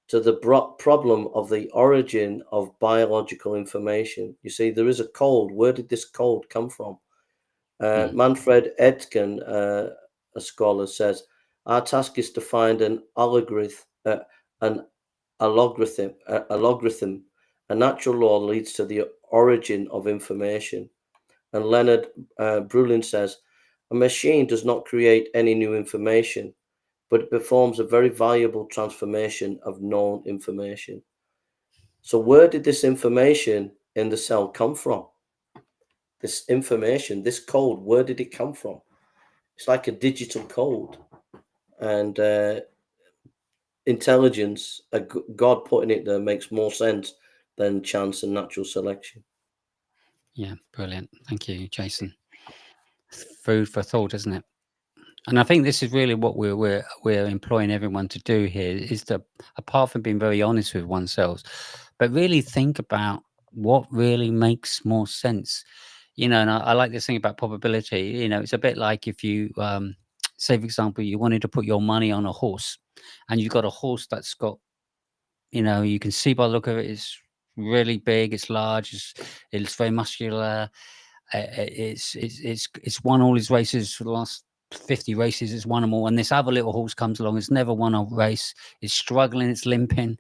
B: to the problem of the origin of biological information. You see, there is a code. Where did this code come from?
A: Mm,
B: Manfred Edkin, a scholar, says our task is to find an algorithm. A natural law leads to the origin of information. And Leonard Brulin says a machine does not create any new information, but it performs a very valuable transformation of known information. So, where did this information in the cell come from? this information, this code, where did it come from? It's like a digital code. And intelligence, God putting it there makes more sense than chance and natural selection.
A: Yeah, brilliant. Thank you, Jason. Food for thought, isn't it? And I think this is really what we're employing everyone to do here, is to, apart from being very honest with oneself, but really think about what really makes more sense. You know, and I like this thing about probability. You know, it's a bit like if you say, for example, you wanted to put your money on a horse, and you've got a horse that's got, you know, you can see by the look of it, it's really big, it's large, it's very muscular. It's won all his races for the last 50 races. It's won them all. And this other little horse comes along. It's never won a race. It's struggling. It's limping.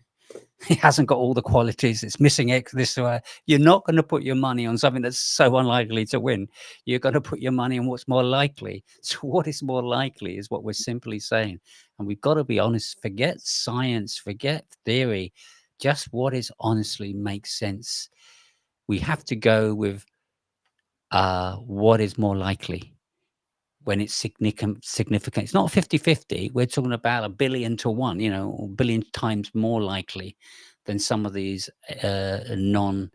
A: It hasn't got all the qualities. It's missing X this way. You're not going to put your money on something that's so unlikely to win. You're going to put your money on what's more likely. So what is more likely is what we're simply saying. And we've got to be honest. Forget science. Forget theory. Just what is honestly makes sense. We have to go with what is more likely when it's significant. It's not 50-50. We're talking about 1 billion to 1, you know, 1 billion times more likely than some of these non-theist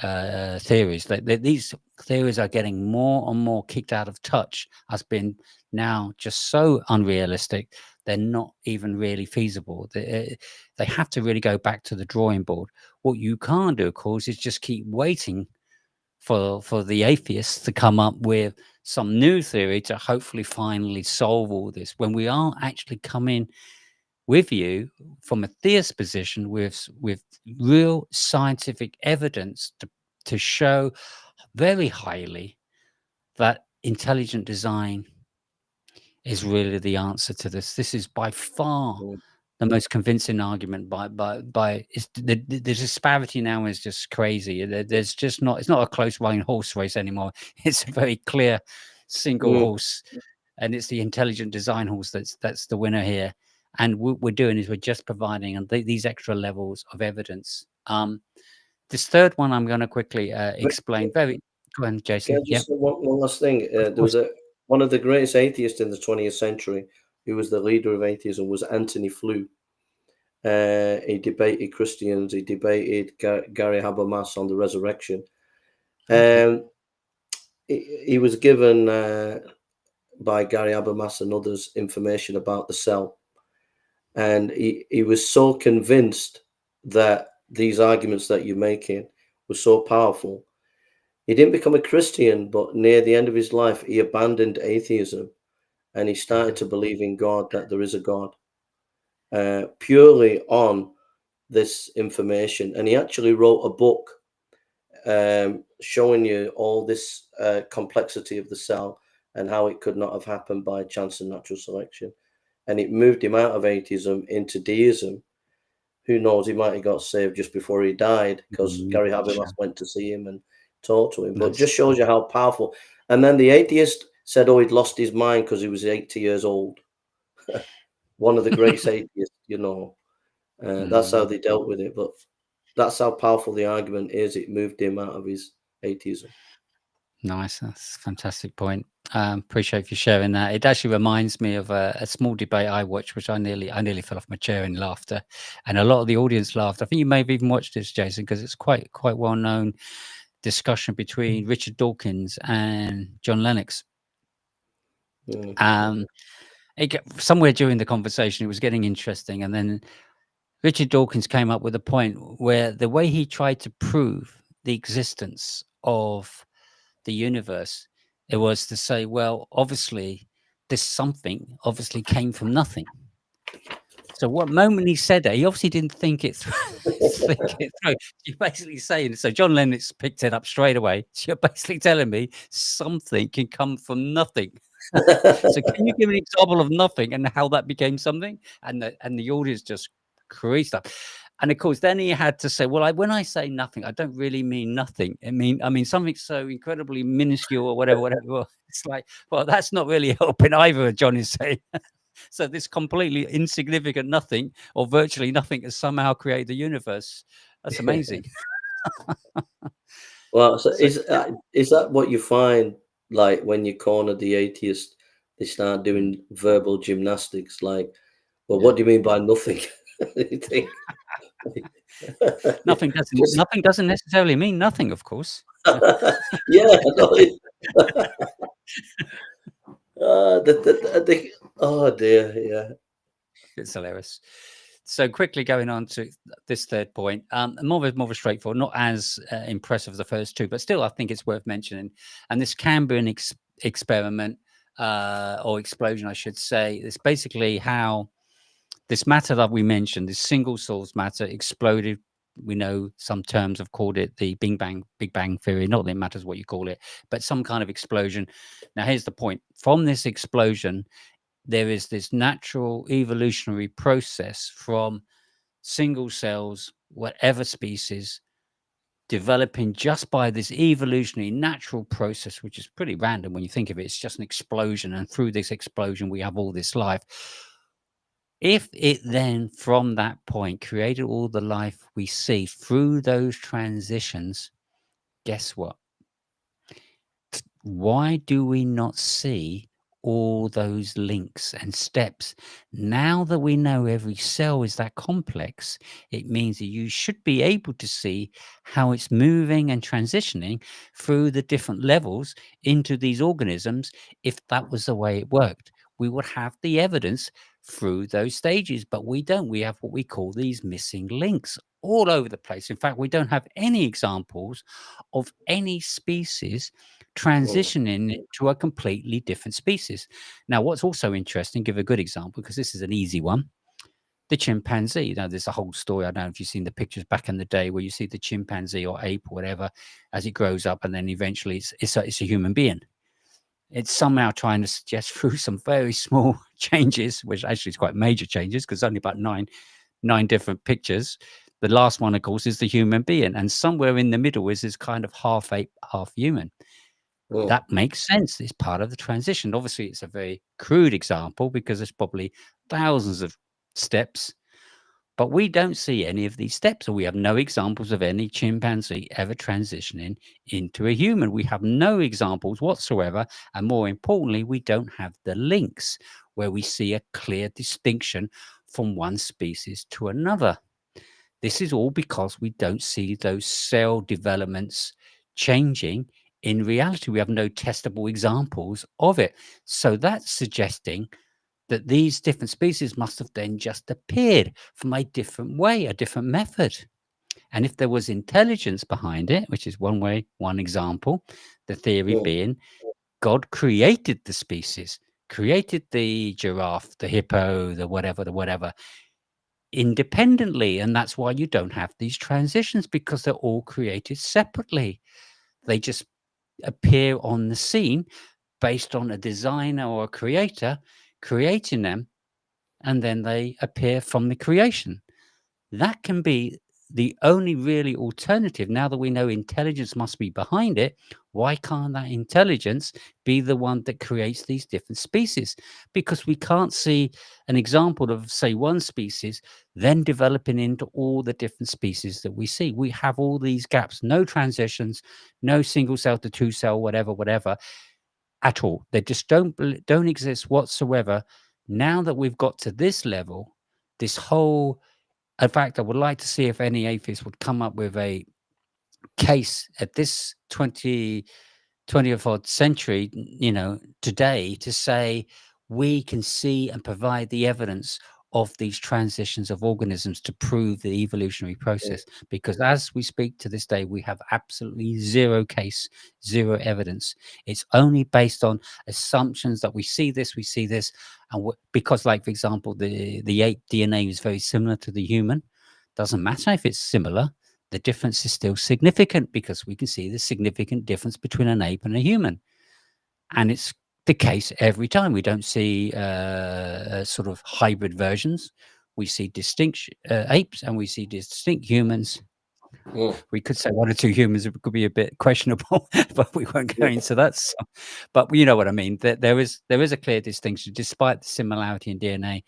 A: theories. These theories are getting more and more kicked out of touch, as being now just so unrealistic. They're not even really feasible. They have to really go back to the drawing board. What you can't do, of course, is just keep waiting for the atheists to come up with some new theory to hopefully finally solve all this, when we are actually coming with you from a theist position with real scientific evidence to show very highly that intelligent design is really the answer to this. This is by far
B: Mm.
A: the most convincing argument. It's the disparity now is just crazy. There's just not, it's not a close running horse race anymore. It's a very clear single
B: Mm.
A: horse, and it's the intelligent design horse that's the winner here. And what we're doing is we're just providing these extra levels of evidence. This third one I'm going to quickly
B: But
A: explain. Very go on,
B: can
A: Jason.
B: I
A: Yep,
B: just say one last thing?
A: of
B: There was
A: course.
B: one of the greatest atheists in the 20th century, who was the leader of atheism, was Anthony Flew. He debated Christians. He debated Gary Habermas on the resurrection.
A: Okay.
B: He was given by Gary Habermas and others information about the cell, and he was so convinced that these arguments that you're making were so powerful. He didn't become a Christian, but near the end of his life, he abandoned atheism and he started to believe in God, that there is a God, purely on this information. And he actually wrote a book showing you all this complexity of the cell and how it could not have happened by chance and natural selection. And it moved him out of atheism into deism. Who knows, he might have got saved just before he died, because Gary Habermas
A: Sure.
B: went to see him and talked to him. But it
A: Nice.
B: just shows you how powerful. And then the atheist said, oh, he'd lost his mind because he was 80 years old. One of the greatest atheists, you know. That's how they dealt with it. But that's how powerful the argument is. It moved him out of his atheism.
A: Nice. That's a fantastic point. Appreciate you sharing that. It actually reminds me of a small debate I watched, which I nearly fell off my chair in laughter, and a lot of the audience laughed. I think you may have even watched this, Jason, because it's quite well known discussion between Richard Dawkins and John Lennox.
B: Mm.
A: Somewhere during the conversation, it was getting interesting, and then Richard Dawkins came up with a point where the way he tried to prove the existence of the universe, it was to say, well, obviously, this something obviously came from nothing. So what moment he said that, he obviously didn't think it through. Think it through. You're basically saying, so John Lennox picked it up straight away. So you're basically telling me something can come from nothing. So can you give an example of nothing and how that became something? And the audience just creased up. And of course, then he had to say, "Well, when I say nothing, I don't really mean nothing. I mean something so incredibly minuscule or whatever." Well, it's like, well, that's not really helping either. John is saying. So this completely insignificant nothing or virtually nothing has somehow created the universe. That's amazing.
B: Well, so
A: So
B: is that what you find, like, when you corner the atheist, they start
A: mm,
B: doing verbal gymnastics, like, "Well,
A: yeah,
B: what do you mean by nothing?" You think just
A: nothing doesn't necessarily mean nothing, of course.
B: yeah, no, oh dear, yeah.
A: It's hilarious. So quickly going on to this third point, more of a straightforward, not as impressive as the first two, but still I think it's worth mentioning. And this can be an experiment or explosion, I should say. It's basically how this matter that we mentioned, this single source matter, exploded. We know some terms have called it the Big Bang theory. Not that it matters what you call it, but some kind of explosion. Now, here's the point: from this explosion, there is this natural evolutionary process from single cells, whatever species, developing just by this evolutionary natural process, which is pretty random when you think of it. It's just an explosion, and through this explosion, we have all this life. If it then, from that point, created all the life we see through those transitions, guess what? Why do we not see all those links and steps? Now that we know every cell is that complex, it means that you should be able to see how it's moving and transitioning through the different levels into these organisms. If that was the way it worked, we would have the evidence through those stages, but we don't. We have what we call these missing links all over the place. In fact, we don't have any examples of any species
B: Mm,
A: transitioning to a completely different species. Now, what's also interesting, give a good example, because this is an easy one. The chimpanzee, there's a whole story. I don't know if you've seen the pictures back in the day where you see the chimpanzee or ape or whatever as it grows up, and then eventually it's a human being. It's somehow trying to suggest through some very small changes, which actually is quite major changes because only about nine different pictures. The last one, of course, is the human being, and somewhere in the middle is this kind of half ape, half human.
B: mm,
A: That makes sense. It's part of the transition. Obviously, it's a very crude example because there's probably thousands of steps, but we don't see any of these steps, or we have no examples of any chimpanzee ever transitioning into a human. We have no examples whatsoever. And more importantly, we don't have the links where we see a clear distinction from one species to another. This is all because we don't see those cell developments changing in reality. We have no testable examples of it. So that's suggesting that these different species must have then just appeared from a different way, a different method. And if there was intelligence behind it, which is one way, one example, the theory
B: mm.
A: being God created the species, created the giraffe, the hippo, the whatever, independently. And that's why you don't have these transitions because they're all created separately. They just appear on the scene based on a designer or a creator creating them, and then they appear from the creation. That can be the only really alternative. Now that we know intelligence must be behind it, why can't that intelligence be the one that creates these different species? Because we can't see an example of, say, one species then developing into all the different species that we see. We have all these gaps, no transitions, no single cell to two cell, whatever, at all. They just don't exist whatsoever. Now that we've got to this level, this whole in fact, I would like to see if any atheist would come up with a case at this 20th odd century, today, to say we can see and provide the evidence of these transitions of organisms to prove the evolutionary
B: Mm.
A: process. Because as we speak to this day, we have absolutely zero case, zero evidence. It's only based on assumptions that we see this, and because, like for example, the ape DNA is very similar to the human. Doesn't matter if it's similar, the difference is still significant because we can see the significant difference between an ape and a human. And it's the case every time. We don't see sort of hybrid versions. We see distinct apes and we see distinct humans.
B: Mm.
A: We could say one or two humans, it could be a bit questionable, but we won't go
B: Yeah.
A: into that. But you know what I mean. There is a clear distinction, despite the similarity in DNA.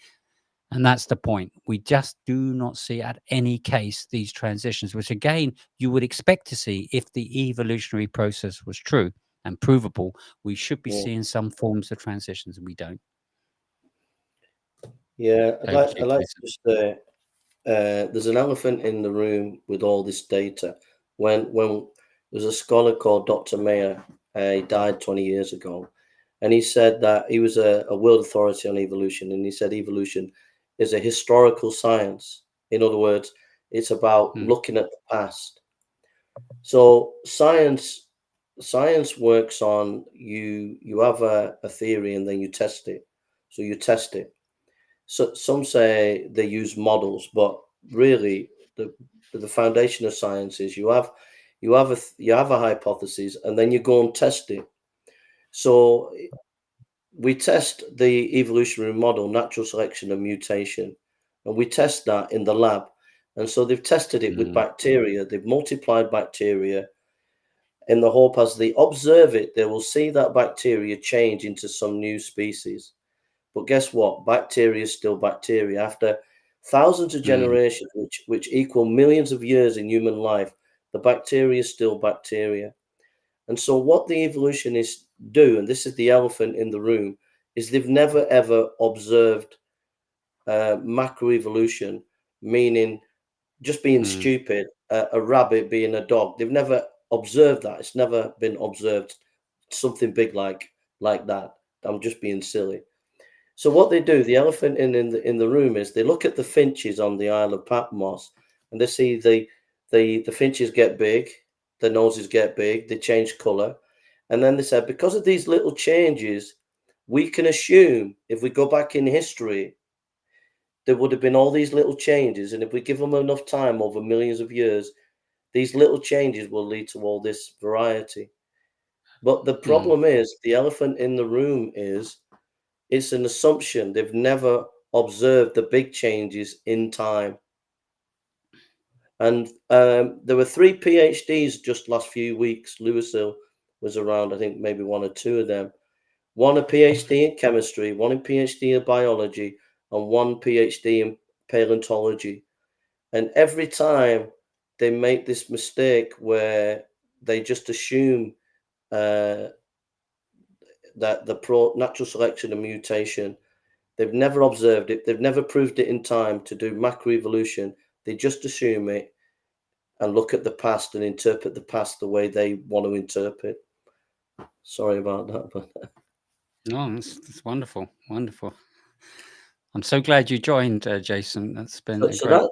A: And that's the point. We just do not see at any case these transitions, which again, you would expect to see if the evolutionary process was true and provable. We should be
B: Yeah.
A: seeing some forms of transitions, and we don't.
B: Yeah,
A: Over to
B: I'd
A: you,
B: like to
A: Jason.
B: just say there's an elephant in the room with all this data. When there's a scholar called Dr. Mayer, he died 20 years ago, and he said that he was a world authority on evolution, and he said evolution is a historical science. In other words, it's about
A: Mm,
B: looking at the past. So science works on you have a theory and then you test it. So you test it. So some say they use models, but really the foundation of science is you have a hypothesis and then you go and test it. So we test the evolutionary model, natural selection and mutation, and we test that in the lab. And so they've tested it with
A: mm,
B: bacteria. They've multiplied bacteria in the hope as they observe it, they will see that bacteria change into some new species. But guess what? Bacteria is still bacteria. After thousands of
A: mm,
B: generations, which equal millions of years in human life, the bacteria is still bacteria. And so what the evolutionists do, and this is the elephant in the room, is they've never ever observed macroevolution, meaning just being
A: mm,
B: stupid, a rabbit being a dog. They've never observed that. It's never been observed something big like that. I'm just being silly. So what they do, the elephant in the room is they look at the finches on the Isle of Patmos, and they see the finches get big, the noses get big, they change colour, and then they said because of these little changes, we can assume if we go back in history, there would have been all these little changes, and if we give them enough time over millions of years, these little changes will lead to all this variety. But the
A: mm.
B: problem is, the elephant in the room is it's an assumption. They've never observed the big changes in time. And there were three PhDs just last few weeks. Louisville was around, I think maybe one or two of them. One a PhD in chemistry, one in PhD in biology, and one PhD in paleontology. And every time they make this mistake where they just assume uh, that the natural selection and mutation, they've never observed it, they've never proved it in time to do macroevolution. They just assume it and look at the past and interpret the past the way they want to interpret. Sorry about that, but
A: No, that's wonderful. Wonderful. I'm so glad you joined, Jason. That's been a
B: so
A: great.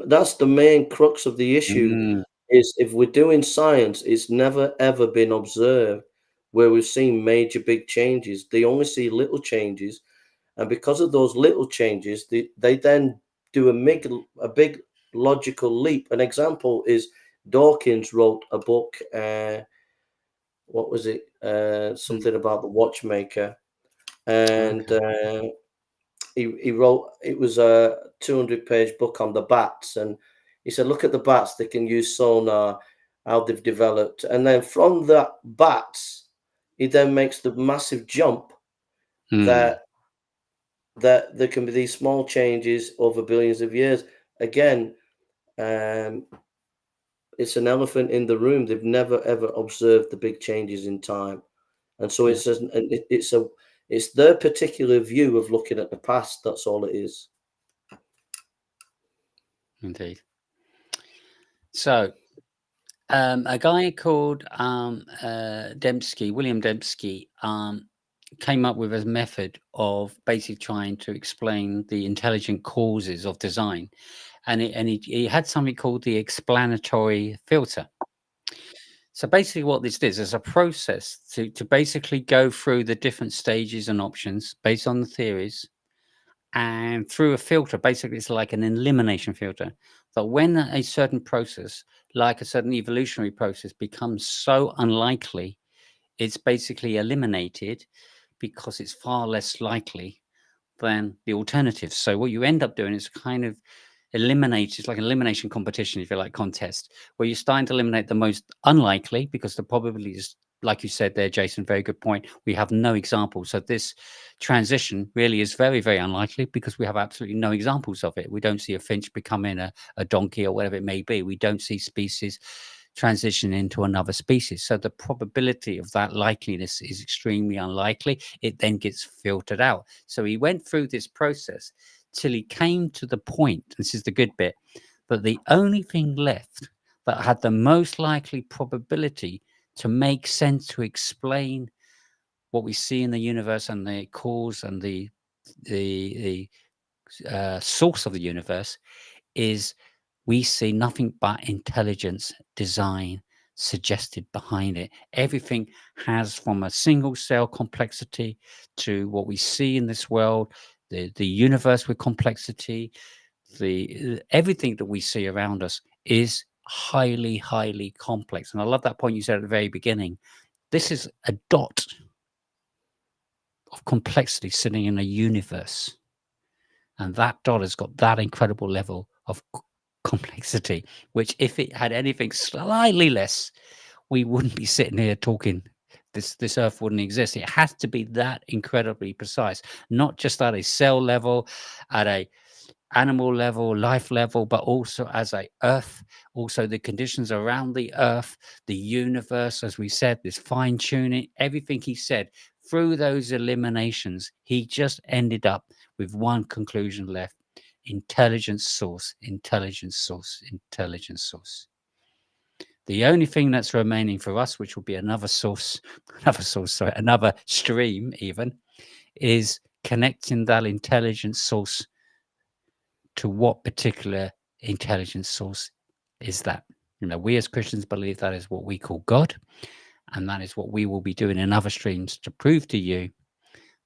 B: that's the main crux of the issue
A: Mm,
B: is if we're doing science, it's never ever been observed where we've seen major big changes. They only see little changes, and because of those little changes, they then do a big logical leap. An example is Dawkins wrote a book. What was it?
A: mm,
B: Something about the watchmaker, and
A: okay.
B: he wrote it was a 200-page book on the bats, and he said, look at the bats, they can use sonar, how they've developed, and then from that bats, he then makes the massive jump
A: Mm,
B: that there can be these small changes over billions of years. Again, um, it's an elephant in the room. They've never ever observed the big changes in time, and so
A: yeah,
B: it's their particular view of looking at the past. That's all it is.
A: indeed. So, a guy called Dembski, William Dembski, came up with a method of basically trying to explain the intelligent causes of design, and he had something called the explanatory filter. So basically, what this is a process to basically go through the different stages and options based on the theories, and through a filter. Basically, it's like an elimination filter. That when a certain process, like a certain evolutionary process, becomes so unlikely, it's basically eliminated because it's far less likely than the alternatives. So what you end up doing is kind of eliminate. It's like an elimination competition, if you like, contest, where you're starting to eliminate the most unlikely because the probability is like you said there, Jason, very good point. We have no examples. So this transition really is very, very unlikely because we have absolutely no examples of it. We don't see a finch becoming a donkey or whatever it may be. We don't see species transition into another species. So the probability of that likeliness is extremely unlikely. It then gets filtered out. So he went through this process till he came to the point, this is the good bit, that the only thing left that had the most likely probability to make sense to explain what we see in the universe and the cause and the source of the universe is we see nothing but intelligence, design suggested behind it. Everything has, from a single cell complexity to what we see in this world, the universe with complexity, everything that we see around us is highly, highly complex. And I love that point you said at the very beginning. This is a dot of complexity sitting in a universe. And that dot has got that incredible level of complexity, which if it had anything slightly less, we wouldn't be sitting here talking. This earth wouldn't exist. It has to be that incredibly precise, not just at a cell level, at a animal level, life level, but also as a earth, also the conditions around the earth, the universe, as we said, this fine tuning, everything he said through those eliminations, he just ended up with one conclusion left: intelligence source, intelligence source, intelligence source. The only thing that's remaining for us, which will be another source, another stream even, is connecting that intelligence source to what particular intelligence source is that. We as Christians believe that is what we call God, and that is what we will be doing in other streams to prove to you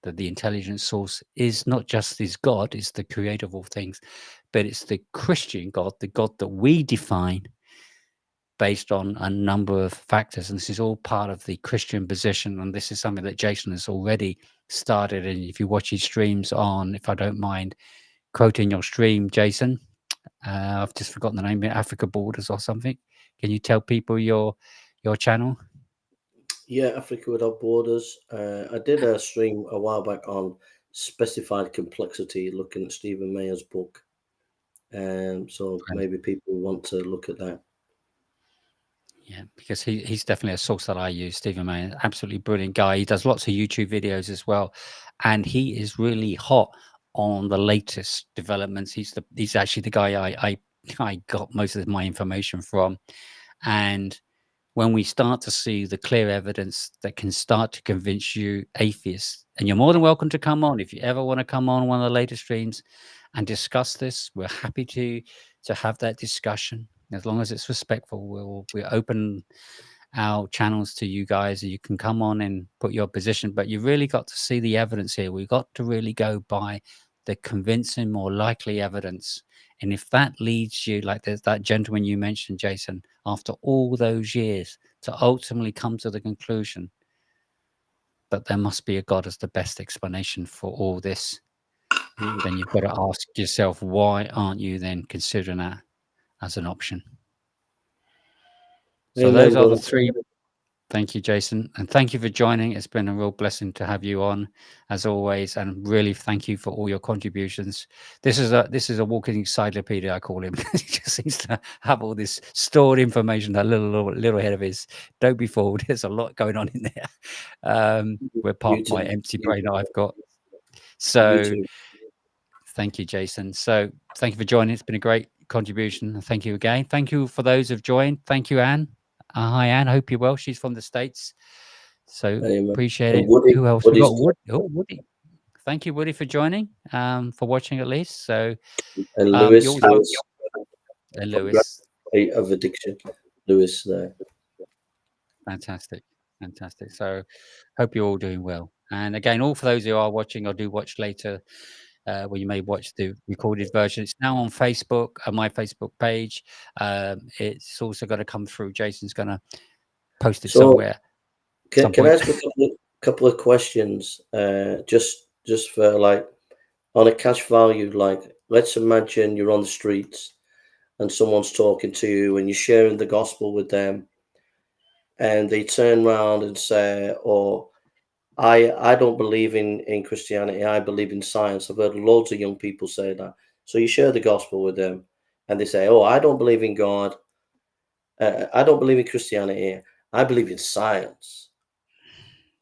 A: that the intelligence source is not just is God, is the creator of all things, but it's the Christian God, the God that we define based on a number of factors. And this is all part of the Christian position, and this is something that Jason has already started. And if you watch his streams on, if I don't mind quoting your stream, Jason, I've just forgotten the name, Africa Borders or something. Can you tell people your channel?
B: Yeah, Africa Without Borders. I did a stream a while back on specified complexity, looking at Stephen Mayer's book. So maybe people want to look at that.
A: Yeah, because he's definitely a source that I use. Stephen May, absolutely brilliant guy. He does lots of YouTube videos as well, and he is really hot on the latest developments. He's actually the guy I got most of my information from, and when we start to see the clear evidence that can start to convince you atheists, and you're more than welcome to come on if you ever want to come on one of the latest streams and discuss this. We're happy to have that discussion as long as it's respectful. We'll open our channels to you guys, and you can come on and put your position. But you really got to see the evidence here. We got to really go by the convincing, more likely evidence. And if that leads you, like there's that gentleman you mentioned, Jason, after all those years, to ultimately come to the conclusion that there must be a God as the best explanation for all this, then you've got to ask yourself, why aren't you then considering that as an option? So
B: Amen,
A: those are
B: brother.
A: the three. Thank you, Jason. And thank you for joining. It's been a real blessing to have you on, as always. And really thank you for all your contributions. This is a walking encyclopedia, I call him. He just seems to have all this stored information, that little head of his. Don't be fooled. There's a lot going on in there. We're part of my empty brain I've got. So thank you, Jason. So thank you for joining. It's been a great contribution. Thank you again. Thank you for those who've joined. Thank you, Anne. Hi, Anne. Hope you're well. She's from the States. So appreciate it.
B: Woody,
A: Who else? We got Woody. Oh, Woody. Thank you, Woody, for joining, for watching at least. So,
B: and Lewis,
A: and Lewis
B: of addiction, Lewis there.
A: Fantastic. So, hope you're all doing well. And again, all for those who are watching or do watch later, where you may watch the recorded version. It's now on Facebook, my Facebook page. It's also going to come through. Jason's going to post it somewhere.
B: Can I ask a couple of questions? Just for like on a cash value, like let's imagine you're on the streets and someone's talking to you and you're sharing the gospel with them, and they turn around and say, "Oh, I don't believe in Christianity. I believe in science." I've heard loads of young people say that. So you share the gospel with them, and they say, "Oh, I don't believe in God. I don't believe in Christianity. I believe in science."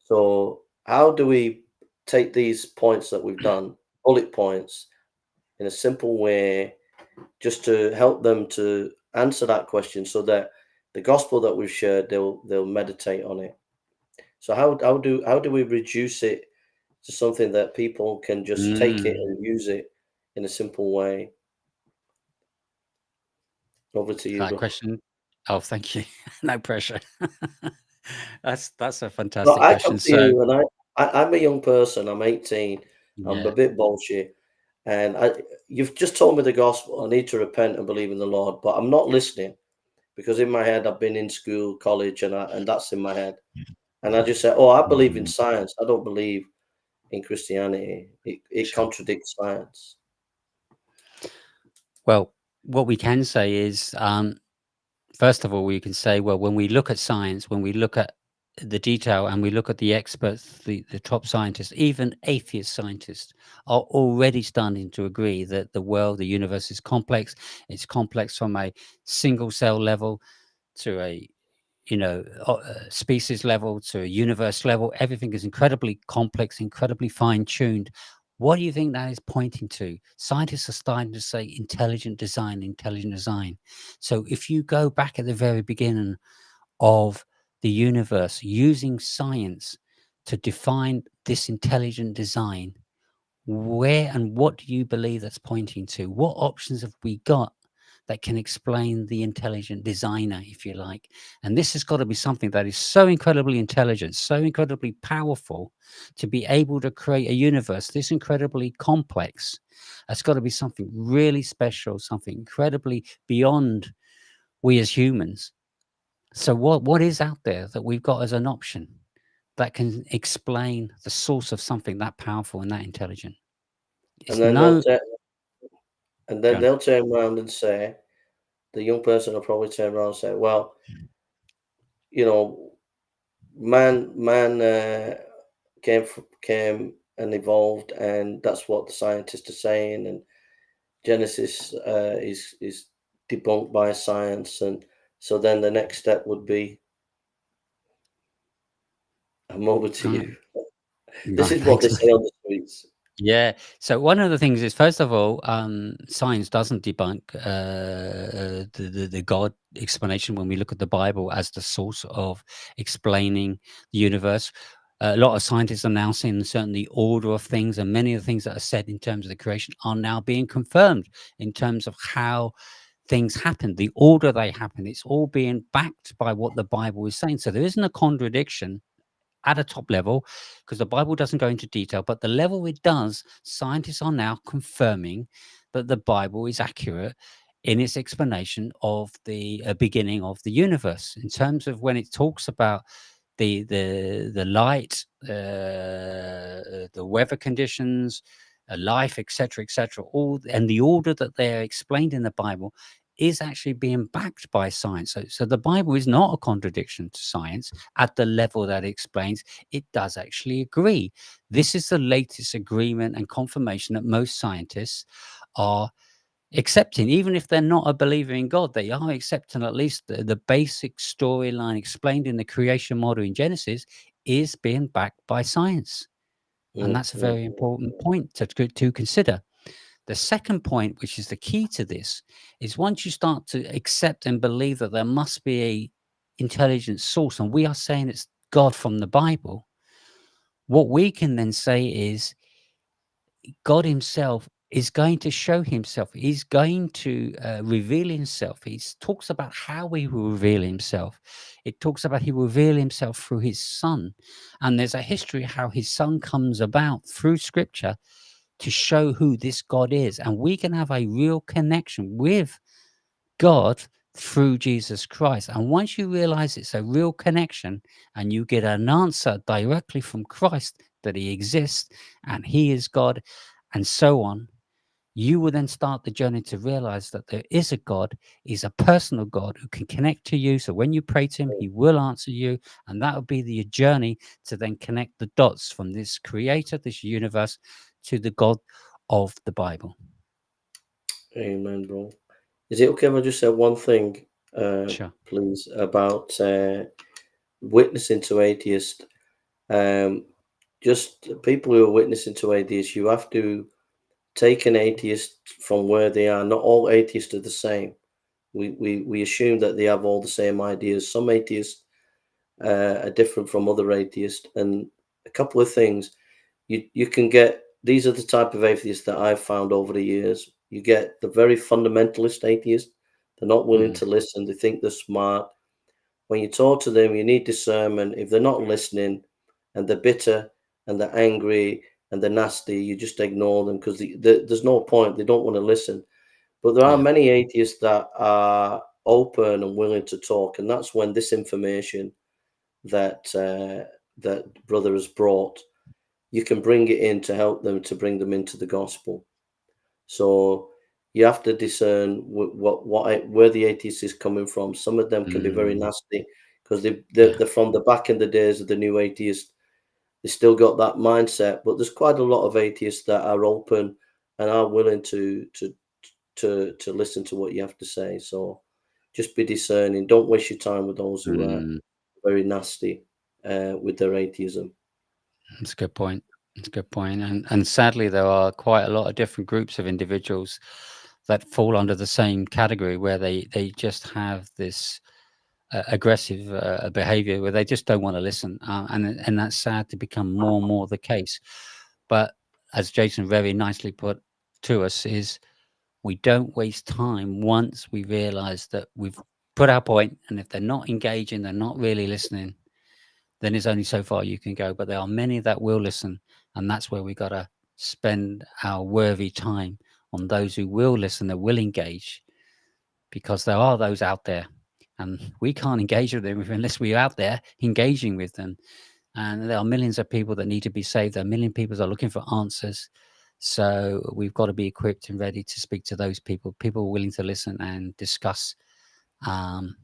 B: So how do we take these points that we've done, bullet points, in a simple way, just to help them to answer that question, so that the gospel that we've shared, they'll meditate on it. So how do we reduce it to something that people can just take it
A: Mm,
B: and use it in a simple way? Over to you,
A: that
B: bro.
A: question. Oh, thank you. No pressure. That's a
B: No,
A: fantastic
B: I come
A: question.
B: to
A: So,
B: you, and I'm a young person. I'm 18. I'm a
A: yeah.
B: bit bullshit, and you've just told me the gospel. I need to repent and believe in the Lord, but I'm not listening, because in my head I've been in school, college, and that's in my head. And I just say, "Oh, I believe in
A: Mm.
B: science. I don't believe in Christianity. It
A: Sure.
B: contradicts science."
A: Well, what we can say is, first of all, we can say, well, when we look at science, when we look at the detail and we look at the experts, the top scientists, even atheist scientists are already starting to agree that the world, the universe is complex. It's complex from a single cell level to a species level to a universe level. Everything is incredibly complex, incredibly fine tuned. What do you think that is pointing to? Scientists are starting to say intelligent design, intelligent design. So if you go back at the very beginning of the universe, using science to define this intelligent design, where and what do you believe that's pointing to? What options have we got that can explain the intelligent designer, if you like? And this has got to be something that is so incredibly intelligent, so incredibly powerful to be able to create a universe this incredibly complex. It's got to be something really special, something incredibly beyond we as humans. So what is out there that we've got as an option that can explain the source of something that powerful and that intelligent?
B: And
A: It's
B: then
A: no gun.
B: they'll turn around and say, the young person will probably turn around and say, "Well, you know, man came and evolved, and that's what the scientists are saying, and Genesis is debunked by science." And so then the next step would be, "I'm over to
A: Uh,
B: you." This
A: right,
B: is what they
A: thanks,
B: say
A: mate.
B: on the streets.
A: Yeah. So one of the things is, first of all, science doesn't debunk the God explanation when we look at the Bible as the source of explaining the universe. A lot of scientists are now saying certain the order of things, and many of the things that are said in terms of the creation are now being confirmed in terms of how things happen, the order they happen. It's all being backed by what the Bible is saying. So there isn't a contradiction at a top level, because the Bible doesn't go into detail, but the level it does, scientists are now confirming that the Bible is accurate in its explanation of the beginning of the universe. In terms of when it talks about the light, the weather conditions, life, etc., all and the order that they're explained in the Bible is actually being backed by science. So the Bible is not a contradiction to science at the level that it explains. It does actually agree. This is the latest agreement and confirmation that most scientists are accepting, even if they're not a believer in God, they are accepting at least the basic storyline explained in the creation model in Genesis is being backed by science. And
B: Mm,
A: that's a
B: mm,
A: very important point to consider. The second point, which is the key to this, is once you start to accept and believe that there must be a intelligent source, and we are saying it's God from the Bible, what we can then say is God himself is going to show himself. He's going to reveal himself. He talks about how he will reveal himself. It talks about he will reveal himself through his son. And there's a history how his son comes about through scripture to show who this God is. And we can have a real connection with God through Jesus Christ. And once you realize it's a real connection and you get an answer directly from Christ that he exists and he is God and so on, you will then start the journey to realize that there is a God, is a personal God who can connect to you. So when you pray to him, he will answer you. And that will be the journey to then connect the dots from this creator, this universe, to the God of the Bible.
B: Amen, bro. Is it okay if I just say one thing,
A: Sure.
B: please, about witnessing to atheists? Um, just people who are witnessing to atheists, you have to take an atheist from where they are. Not all atheists are the same. We assume that they have all the same ideas. Some atheists are different from other atheists, and a couple of things you can get. These are the type of atheists that I've found over the years. You get the very fundamentalist atheists. They're not willing
A: Mm,
B: to listen. They think they're smart. When you talk to them, you need discernment. If they're not listening and they're bitter and they're angry and they're nasty, you just ignore them because there's no point. They don't want to listen. But there are
A: yeah.
B: many atheists that are open and willing to talk, and that's when this information that brother has brought, you can bring it in to help them to bring them into the gospel. So you have to discern where the atheist is coming from. Some of them can be very
A: Mm,
B: nasty because
A: yeah.
B: they're from the back in the days of the new atheist. They still got that mindset, but there's quite a lot of atheists that are open and are willing to listen to what you have to say. So just be discerning. Don't waste your time with those who are
A: Mm,
B: very nasty with their atheism.
A: that's a good point. That's a good point. And sadly, there are quite a lot of different groups of individuals that fall under the same category where they just have this aggressive behavior where they just don't want to listen, and that's sad to become more and more the case. But as Jason very nicely put to us, is we don't waste time once we realize that we've put our point, and if they're not engaging, they're not really listening, then there's only so far you can go. But there are many that will listen, and that's where we got to spend our worthy time on those who will listen, that will engage, because there are those out there, and we can't engage with them unless we're out there engaging with them. And there are millions of people that need to be saved. There are a million people that are looking for answers. So we've got to be equipped and ready to speak to those people willing to listen and discuss, um,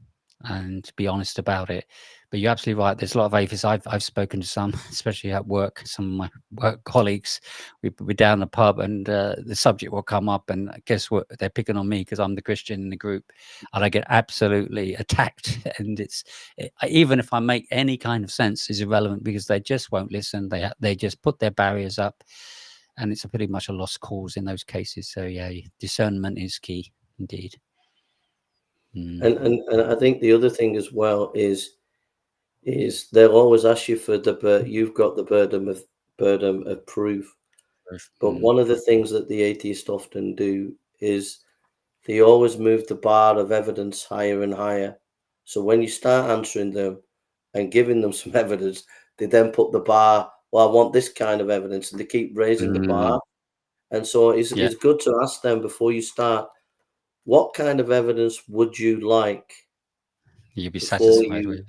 A: and be honest about it. But you're absolutely right. There's a lot of atheists. I've spoken to some, especially at work. Some of my work colleagues. We're down the pub, and the subject will come up, and guess what? They're picking on me because I'm the Christian in the group, and I get absolutely attacked. And even if I make any kind of sense, is irrelevant because they just won't listen. They just put their barriers up, and it's pretty much a lost cause in those cases. So yeah, discernment is key indeed. Mm.
B: And I think the other thing as well is they'll always ask you for you've got the burden of proof. But
A: Mm.
B: one of the things that the atheists often do is they always move the bar of evidence higher and higher. So when you start answering them and giving them some evidence, they then put the bar, well, I want this kind of evidence, and they keep raising the
A: Mm.
B: bar. And so
A: Yeah,
B: it's good to ask them before you start, what kind of evidence would you like
A: you'll be
B: before
A: satisfied
B: you?
A: with.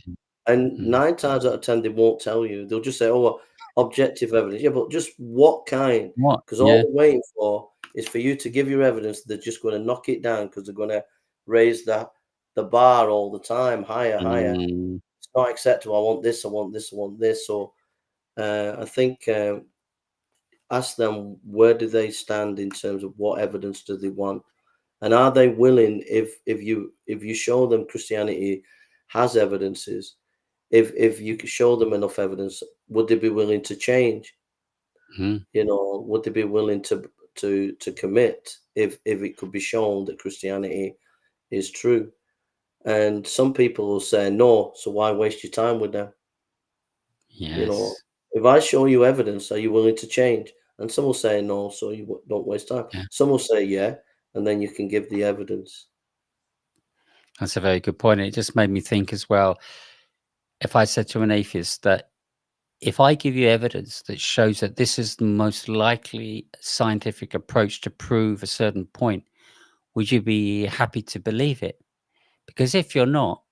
B: And
A: Mm.
B: 9 times out of 10, they won't tell you. They'll just say, "Oh, well, objective evidence." Yeah, but just what kind?
A: What?
B: Because all
A: Yeah.
B: they're waiting for is for you to give your evidence. They're just going to knock it down because they're going to raise the bar all the time, higher, higher.
A: Mm.
B: It's not acceptable. I want this. I want this. I want this. So I think ask them, where do they stand in terms of what evidence do they want, and are they willing? If you show them Christianity has evidences, if you could show them enough evidence, would they be willing to change?
A: Mm.
B: Would they be willing to commit if it could be shown that Christianity is true? And some people will say no, so why waste your time with them? You know,
A: Yes.
B: if I show you evidence, are you willing to change? And some will say no, so you don't waste time.
A: Yeah.
B: Some will say yeah, and then you can give the evidence.
A: That's a very good point. It just made me think as well. If I said to an atheist that if I give you evidence that shows that this is the most likely scientific approach to prove a certain point, would you be happy to believe it? Because if you're not,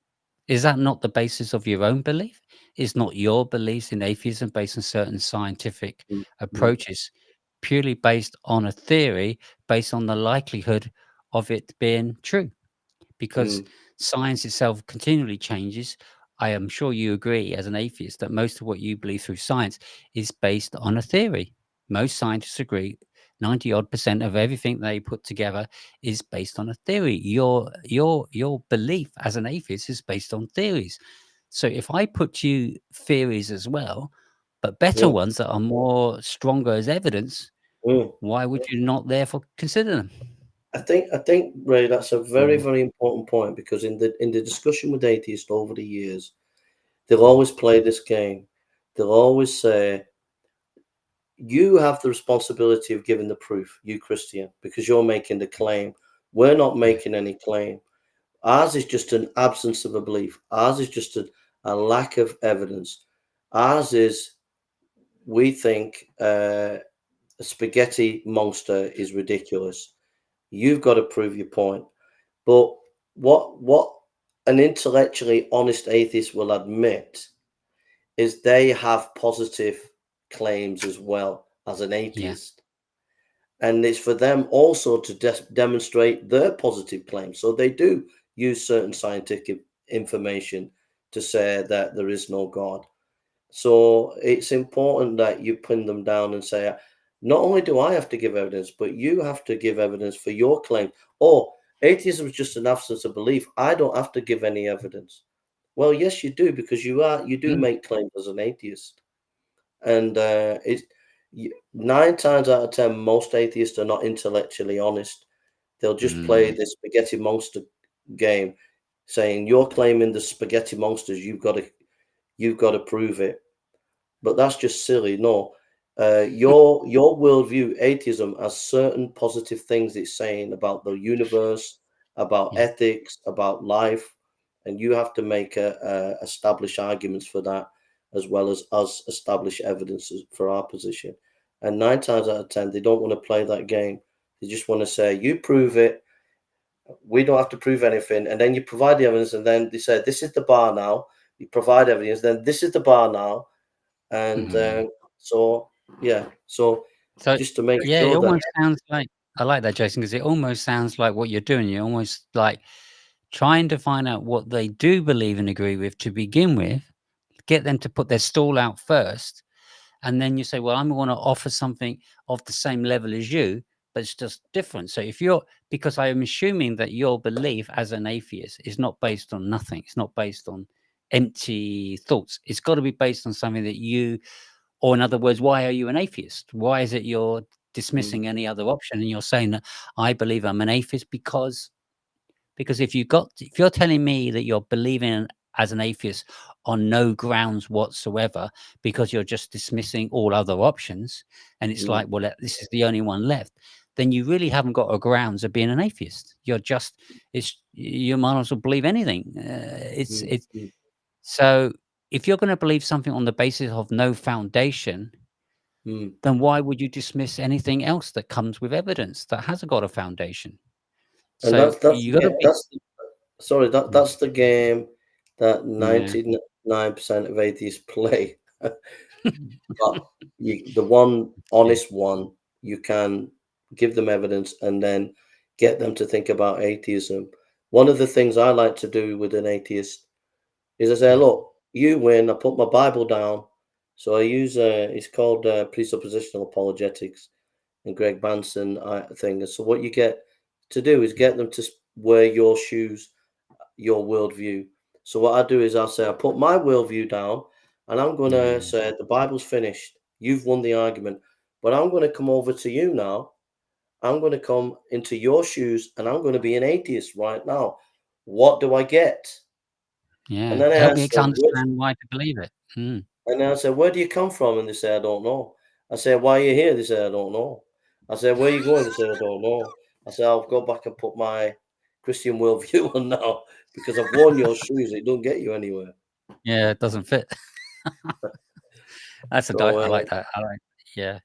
A: is that not the basis of your own belief? Is not your beliefs in atheism based on certain scientific
B: Mm, mm,
A: approaches purely based on a theory, based on the likelihood of it being true, because
B: mm,
A: science itself continually changes. I am sure you agree, as an atheist, that most of what you believe through science is based on a theory. Most scientists agree 90 odd percent of everything they put together is based on a theory. Your belief as an atheist is based on theories. So if I put you theories as well, but better
B: yeah,
A: ones that are more stronger as evidence,
B: mm.
A: why would you not therefore consider them?
B: I think, Ray, that's a very,
A: Mm,
B: very important point, because in the discussion with atheists over the years, they'll always play this game. They'll always say, you have the responsibility of giving the proof, you Christian, because you're making the claim. We're not
A: yeah,
B: making any claim. Ours is just an absence of a belief. Ours is just a lack of evidence. Ours is, we think a spaghetti monster is ridiculous. You've got to prove your point. But what an intellectually honest atheist will admit is they have positive claims as well as an
A: yeah,
B: atheist. And it's for them also to demonstrate their positive claims. So they do use certain scientific information to say that there is no God. So it's important that you pin them down and say, not only do I have to give evidence, but you have to give evidence for your claim. Or atheism is just an absence of belief. I don't have to give any evidence. Well, yes, you do, because you do
A: mm,
B: make claims as an atheist. And it's 9 times out of 10, most atheists are not intellectually honest. They'll just play
A: mm,
B: this spaghetti monster game, saying you're claiming the spaghetti monsters. You've got to prove it. But that's just silly. No, your worldview, atheism, has certain positive things it's saying about the universe, about
A: yeah,
B: ethics, about life, and you have to make establish arguments for that, as well as us establish evidence for our position. And 9 times out of 10, they don't want to play that game. They just want to say, "You prove it. We don't have to prove anything." And then you provide the evidence, and then they say, "This is the bar now." You provide evidence, then this is the bar now, and
A: mhm.
B: so yeah, so
A: So,
B: just to make
A: yeah, it
B: sure that
A: almost sounds like, I like that, Jason, because it almost sounds like what you're doing. You're almost like trying to find out what they do believe and agree with to begin with, get them to put their stall out first, and then you say, "Well, I'm gonna offer something of the same level as you, but it's just different." So if you're, because I am assuming that your belief as an atheist is not based on nothing. It's not based on empty thoughts. It's got to be based on something that you, or in other words, why are you an atheist? Why is it you're
B: mm,
A: dismissing any other option and you're saying that I believe I'm an atheist because if you're telling me that you're believing as an atheist on no grounds whatsoever, because you're just dismissing all other options, and it's
B: mm,
A: like, well, this is the only one left, then you really haven't got a grounds of being an atheist. You're just, it's, you might as well believe anything.
B: mm,
A: It's
B: mm.
A: so if you're going to believe something on the basis of no foundation,
B: Mm.
A: then why would you dismiss anything else that comes with evidence that hasn't got a foundation?
B: And
A: So you got to be,
B: sorry, that's the game that
A: yeah,
B: 99% of atheists play. But the one
A: yeah,
B: honest one, you can give them evidence and then get them to think about atheism. One of the things I like to do with an atheist is I say,
A: yeah.
B: look, you win. I put my Bible down. So I use it's called presuppositional apologetics and Greg Banson thing. And so what you get to do is get them to wear your shoes, your worldview. So what I do is I'll say I put my worldview down, and I'm gonna
A: Yeah,
B: say the Bible's finished. You've won the argument, but I'm gonna come over to you now. I'm gonna come into your shoes, and I'm gonna be an atheist right now. What do I get? And
A: yeah.
B: then I
A: Help me
B: answer,
A: to understand why to believe it. Mm.
B: and then I say, where do you come from? And they say, I don't know. I say, why are you here? They say, I don't know. I say, where are you going? They say, I don't know. I say, I'll go back and put my Christian worldview on now, because I've worn your shoes. It don't get you anywhere.
A: Yeah, it doesn't fit. That's a
B: So,
A: I like that. I like, yeah.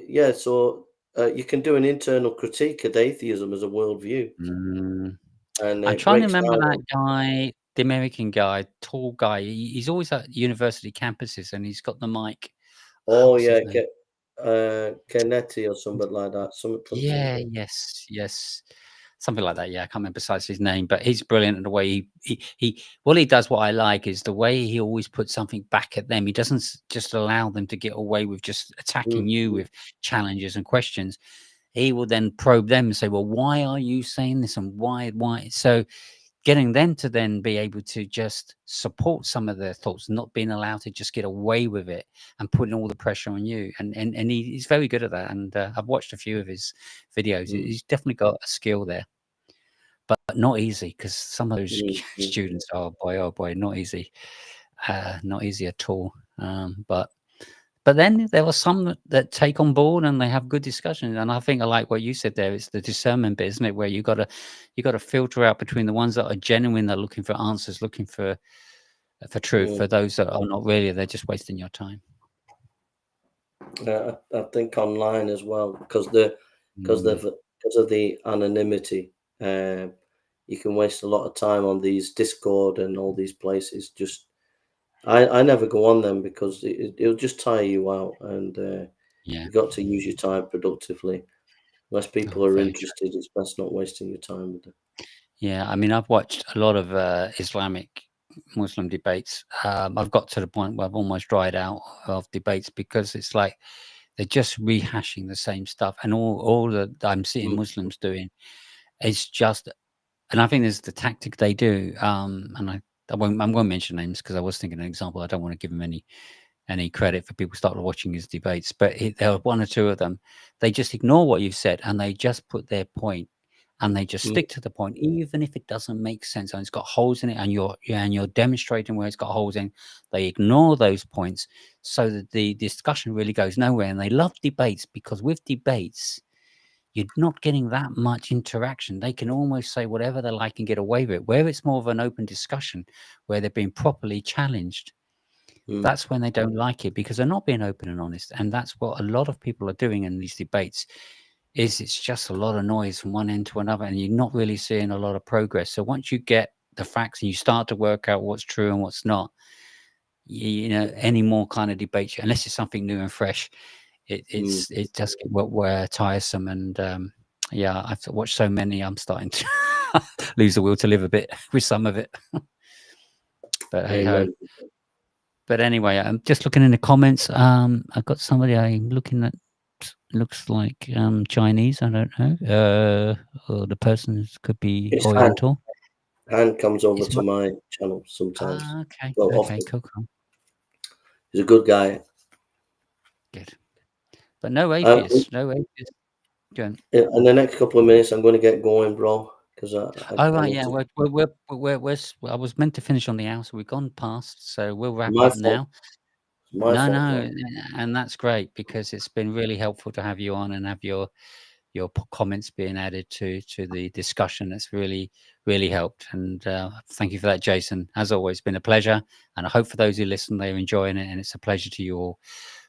B: yeah, so you can do an internal critique of atheism as a worldview,
A: Mm.
B: and
A: I'm
B: it
A: trying to
B: breaks
A: remember
B: down.
A: that guy, the American guy, tall guy. He's always at university campuses and he's got the mic.
B: Oh
A: What's
B: yeah,
A: his name?
B: Canetti or something like that. Something to the same
A: Yeah,
B: thing.
A: yes. Something like that, yeah, I can't remember precisely his name, but he's brilliant in the way he what he does, what I like is the way he always puts something back at them. He doesn't just allow them to get away with just attacking you
B: Mm.
A: with challenges and questions. He will then probe them and say, "Well, why are you saying this and why?" So getting them to then be able to just support some of their thoughts, not being allowed to just get away with it and putting all the pressure on you. And he's very good at that. And I've watched a few of his videos.
B: Mm.
A: He's definitely got a skill there, but not easy because some of those
B: Mm. Mm.
A: students, oh boy, not easy, not easy at all. But then there are some that take on board and they have good discussions. And I think I like what you said there. It's the discernment bit, isn't it? Where you gotta filter out between the ones that are genuine, they're looking for answers, looking for truth.
B: Mm.
A: For those that are not really, they're just wasting your time.
B: I think online as well
A: Mm,
B: because of the anonymity. You can waste a lot of time on these Discord and all these places. Just I never go on them because it'll just tire you out, and
A: yeah.
B: you got to use your time productively. Unless people
A: Oh,
B: are
A: very true.
B: interested, it's best not wasting your time with them.
A: Yeah. I mean, I've watched a lot of Islamic Muslim debates. I've got to the point where I've almost dried out of debates because it's like they're just rehashing the same stuff, and all that I'm seeing
B: Mm.
A: Muslims doing is just. And I think there's the tactic they do, and I won't mention names because I was thinking an example. I don't want to give them any credit for people started watching his debates, but there are one or two of them. They just ignore what you've said and they just put their point, and they just
B: Mm.
A: stick to the point, even if it doesn't make sense and it's got holes in it, and you're demonstrating where it's got holes in. They ignore those points so that the discussion really goes nowhere. And they love debates because with debates you're not getting that much interaction. They can almost say whatever they like and get away with it. Where it's more of an open discussion, where they're being properly challenged,
B: Mm.
A: that's when they don't like it because they're not being open and honest. And that's what a lot of people are doing in these debates. Is it's just a lot of noise from one end to another, and you're not really seeing a lot of progress. So once you get the facts and you start to work out what's true and what's not, you know, any more kind of debates, unless it's something new and fresh,
B: Mm.
A: it does get tiresome. And yeah, I've watched so many. I'm starting to lose the will to live a bit with some of it. But hey ho.
B: Amen.
A: But anyway, I'm just looking in the comments. I've got somebody I'm looking at. Looks like Chinese. I don't know. Or the person could be
B: It's Han.
A: Oriental.
B: Han comes over
A: It's
B: to
A: what?
B: my channel sometimes.
A: Ah, okay,
B: Well,
A: okay,
B: often.
A: cool.
B: He's a good guy.
A: Good. But no
B: Um,
A: atheists. No atheists. Go on.
B: in the next couple of minutes, I'm going to get going, bro, because
A: Oh,
B: I
A: right,
B: need
A: yeah,
B: to.
A: I was meant to finish on the hour, so we've gone past, so we'll wrap
B: My
A: up
B: fault.
A: now.
B: My
A: No,
B: fault,
A: no,
B: bro.
A: and that's great because it's been really helpful to have you on and have your comments being added to the discussion. That's really helped, and thank you for that, Jason. As always, been a pleasure, and I hope for those who listen, they're enjoying it, and it's a pleasure to you all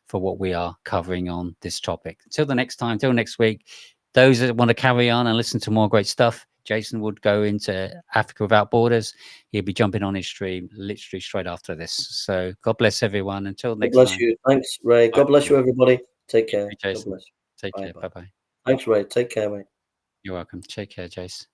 A: for what we are covering on this topic. Until the next time, till next week, those that want to carry on and listen to more great stuff, Jason would go into Africa Without Borders. He'll be jumping on his stream literally straight after this. So God bless everyone. Until
B: God
A: next
B: bless
A: time.
B: you. Thanks, Ray.
A: Bye
B: God bless
A: for now.
B: you, everybody. Take
A: You
B: care.
A: too,
B: God
A: Jason.
B: bless.
A: Take
B: Bye
A: care.
B: bye.
A: Bye bye.
B: Thanks, Ray. Take care, mate.
A: You're welcome. Take care, Jace.